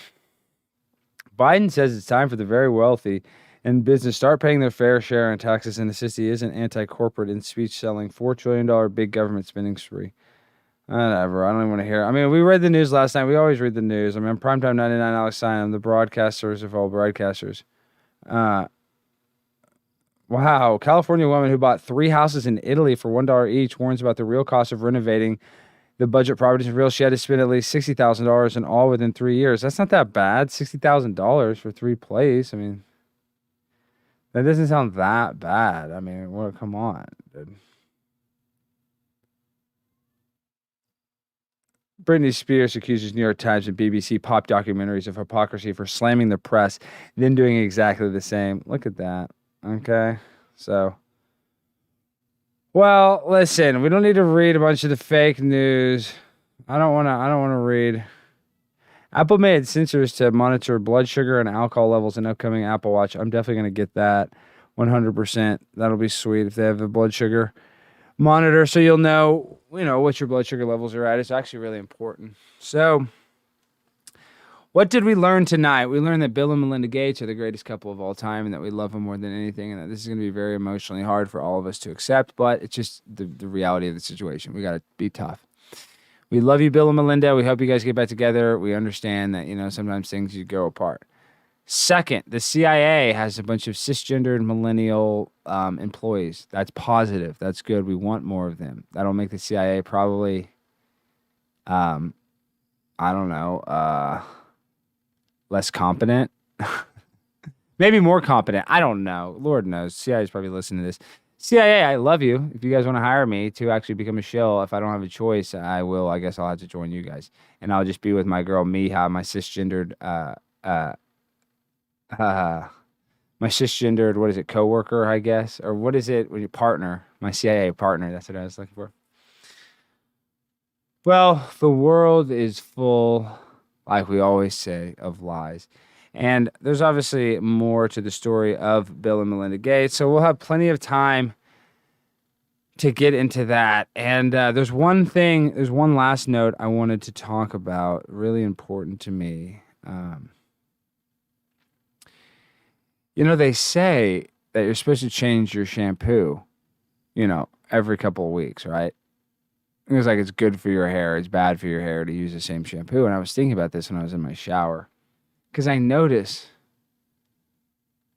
Biden says it's time for the very wealthy and business start paying their fair share in taxes and assist he isn't anti-corporate in speech selling $4 trillion big government spending spree. Whatever. I don't even want to hear it. I mean, we read the news last night. We always read the news. I mean, Primetime 99 Alex Stein. I'm the broadcasters of all broadcasters. Wow. California woman who bought 3 houses in Italy for $1 each warns about the real cost of renovating the budget properties reveals she had to spend at least $60,000 in all within 3 years. That's not that bad. $60,000 for 3 plays. I mean, that doesn't sound that bad. I mean, well, come on, dude. Britney Spears accuses New York Times and BBC pop documentaries of hypocrisy for slamming the press, then doing exactly the same. Look at that. Okay, so, well, listen, we don't need to read a bunch of the fake news. I don't want to read. Apple made sensors to monitor blood sugar and alcohol levels in upcoming Apple Watch. I'm definitely going to get that 100%. That'll be sweet if they have a blood sugar monitor, so you'll know, what your blood sugar levels are at. It's actually really important. So, what did we learn tonight? We learned that Bill and Melinda Gates are the greatest couple of all time and that we love them more than anything and that this is going to be very emotionally hard for all of us to accept, but it's just the reality of the situation. We got to be tough. We love you, Bill and Melinda. We hope you guys get back together. We understand that, sometimes things you go apart. Second, the CIA has a bunch of cisgendered millennial employees. That's positive. That's good. We want more of them. That'll make the CIA probably, less competent. Maybe more competent. I don't know. Lord knows. CIA is probably listening to this. CIA, I love you. If you guys want to hire me to actually become a shill, if I don't have a choice, I will. I guess I'll have to join you guys. And I'll just be with my girl, Miha, my cisgendered, what is it, coworker, I guess? Or what is it when your partner? My CIA partner. That's what I was looking for. Well, the world is full, like we always say, of lies. And there's obviously more to the story of Bill and Melinda Gates, so we'll have plenty of time to get into that. And there's one last note I wanted to talk about, really important to me. They say that you're supposed to change your shampoo, every couple of weeks, right? It's like it's good for your hair, it's bad for your hair to use the same shampoo. And I was thinking about this when I was in my shower. Because I notice,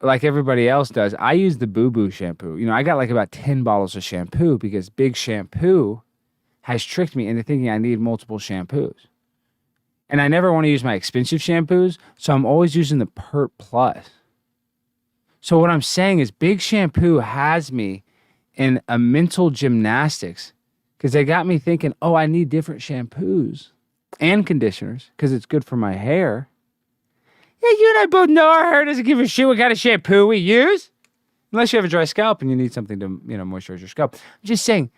like everybody else does, I use the Boo Boo shampoo. I got like about 10 bottles of shampoo because Big Shampoo has tricked me into thinking I need multiple shampoos. And I never want to use my expensive shampoos, so I'm always using the Pert Plus. So what I'm saying is Big Shampoo has me in a mental gymnastics because they got me thinking, I need different shampoos and conditioners because it's good for my hair. Yeah, you and I both know our hair doesn't give a shit what kind of shampoo we use. Unless you have a dry scalp and you need something to, moisturize your scalp. I'm just saying,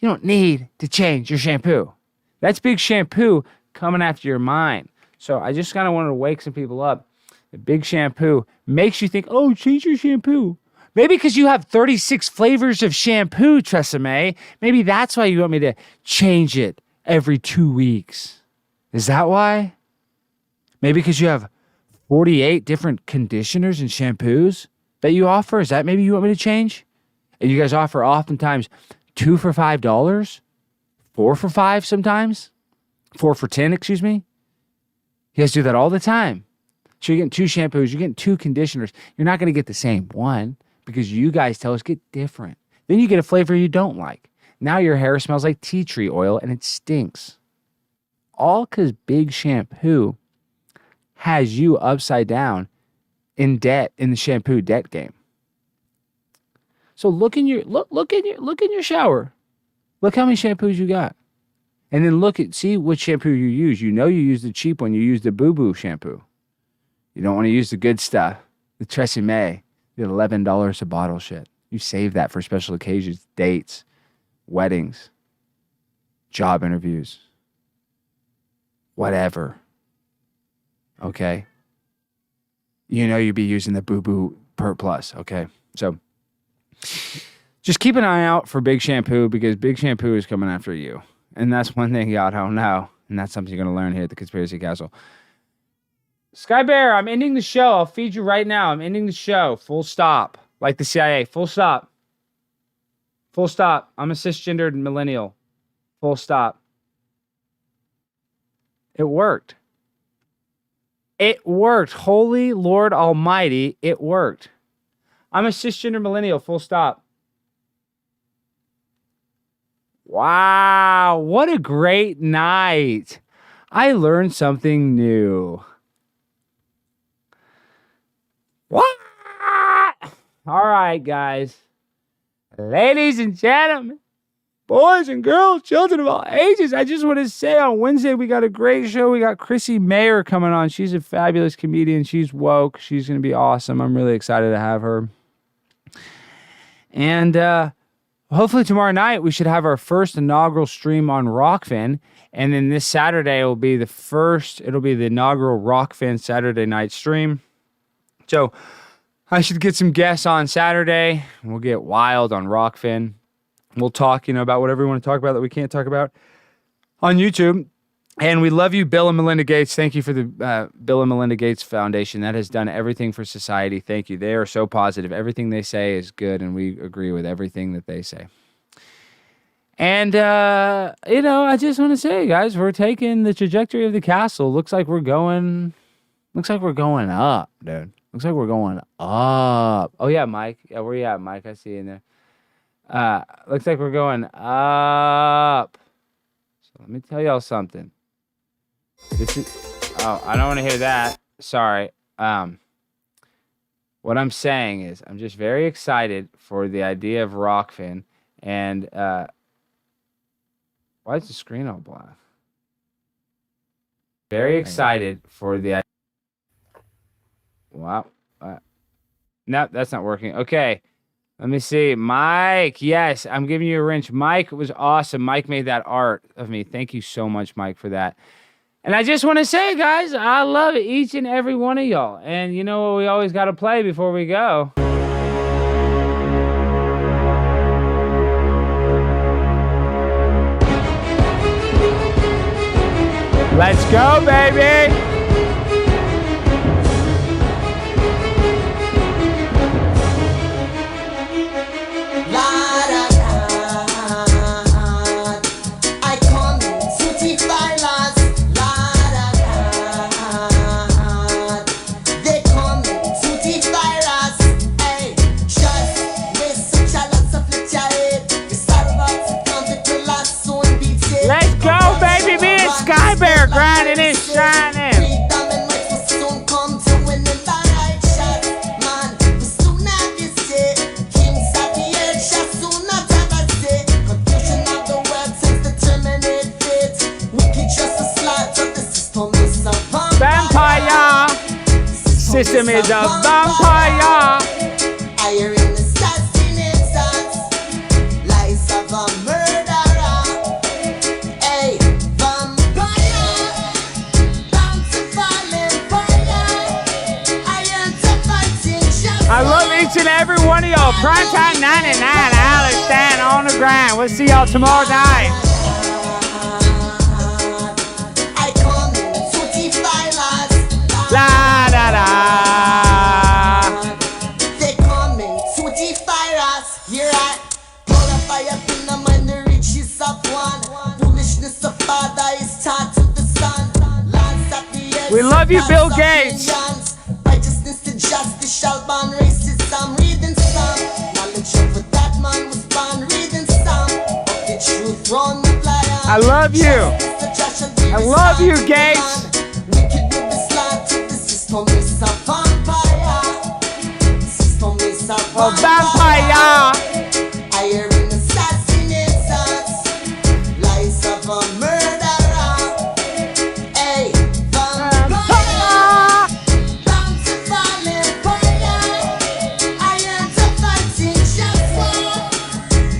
you don't need to change your shampoo. That's Big Shampoo coming after your mind. So I just kind of wanted to wake some people up. The Big Shampoo makes you think, change your shampoo. Maybe because you have 36 flavors of shampoo, Tresemme. Maybe that's why you want me to change it every 2 weeks. Is that why? Maybe because you have 48 different conditioners and shampoos that you offer? Is that maybe you want me to change? And you guys offer oftentimes 2 for $5? 4 for $5 sometimes? 4 for $10, excuse me? You guys do that all the time. So you're getting 2 shampoos, you're getting 2 conditioners. You're not going to get the same one because you guys tell us get different. Then you get a flavor you don't like. Now your hair smells like tea tree oil and it stinks. All because Big Shampoo has you upside down in debt in the shampoo debt game. So look in your shower. Look how many shampoos you got. And then see what shampoo you use. You know you use the cheap one. You use the boo-boo shampoo. You don't want to use the good stuff. The Tresemme, the $11 a bottle shit. You save that for special occasions, dates, weddings, job interviews, whatever. Okay? You know you'd be using the boo-boo Pert Plus, okay? So just keep an eye out for Big Shampoo because Big Shampoo is coming after you. And that's one thing y'all don't know. And that's something you're going to learn here at the Conspiracy Castle. Sky Bear, I'm ending the show. I'll feed you right now. I'm ending the show. Full stop. Like the CIA. Full stop. Full stop. I'm a cisgendered millennial. Full stop. It worked. It worked. Holy Lord Almighty, it worked. I'm a cisgender millennial. Full stop. Wow, what a great night. I learned something new. What? All right, guys. Ladies and gentlemen, boys and girls, children of all ages, I just want to say on Wednesday we got a great show. We got Chrissy Mayer coming on. She's a fabulous comedian. She's woke. She's going to be awesome. I'm really excited to have her. And hopefully tomorrow night we should have our first inaugural stream on Rockfin. And then this Saturday it'll be the inaugural Rockfin Saturday night stream. So I should get some guests on Saturday. We'll get wild on Rockfin. We'll talk, about whatever we want to talk about that we can't talk about on YouTube. And we love you, Bill and Melinda Gates. Thank you for the Bill and Melinda Gates Foundation. That has done everything for society. Thank you. They are so positive. Everything they say is good, and we agree with everything that they say. And, I just want to say, guys, we're taking the trajectory of the castle. Looks like we're going up, dude. Looks like we're going up. Oh, yeah, Mike. Yeah, where you at, Mike? I see you in there. Looks like we're going up. So let me tell y'all something. I don't want to hear that. Sorry. What I'm saying is I'm just very excited for the idea of Rockfin. And why is the screen all black? Very excited for the idea. Wow. No, that's not working. Okay. Let me see. Mike. Yes, I'm giving you a wrench. Mike was awesome. Mike made that art of me. Thank you so much, Mike, for that. And I just want to say, guys, I love each and every one of y'all. And you know what we always got to play before we go? Let's go, baby! Grinding and shining. Vampire. System is a vampire. I love each and every one of y'all. Primetime 99, Alex, Stein on the grind. We'll see y'all tomorrow night. La da da. They coming to defy us. Here I pull a fire in the mind, the riches of one. Foolishness of father is taught to the son. We love you, Bill Gates. Righteousness to justice shall ban racism. Reading some knowledge of that man was born. I love you. I love you, Gates. Wicked with the slide to the system is a vampire. System is a vampire. I hear in assassinations, lies of a murderer. Hey, vampire, bound to fall in fire. I am to fighting just for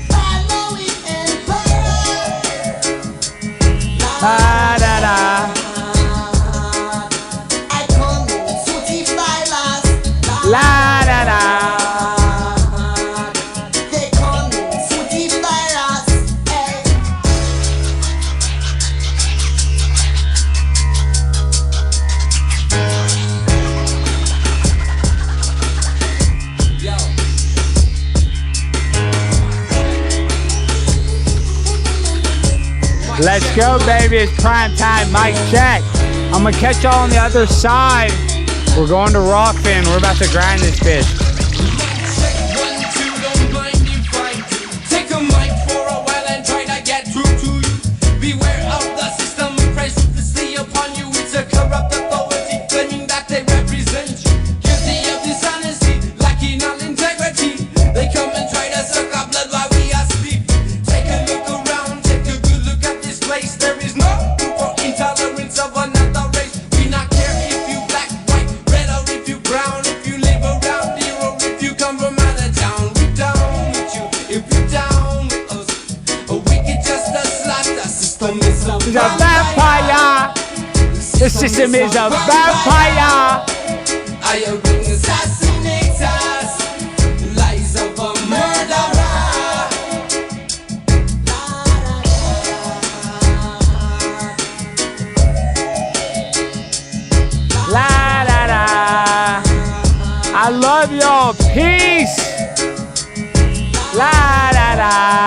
following emperor. La da da. I come to defy us. La da da. They come to defy us. Hey. Let's go, baby. It's prime time. Mic check. I'm going to catch y'all on the other side. We're going to Rockfin. We're about to grind this bitch. Take a mic for a while and try to get through to you. Beware of the system pressed ruthlessly upon you. It's a corrupt authority claiming that they represent you. Guilty of dishonesty, lacking all integrity. They come and try to suck our blood while we are asleep. Take a look around, take a good look at this place. There is no room for intolerance of another race. We not care if you black, white, red, or if you brown. If you live around here or if you come from out of town, we down with you. If you down with us, we can just a slaughter. System is a He's a vampire. The system is a vampire. I am being assassinators, lies of a murderer. La da da. I love y'all. Peace. La da da.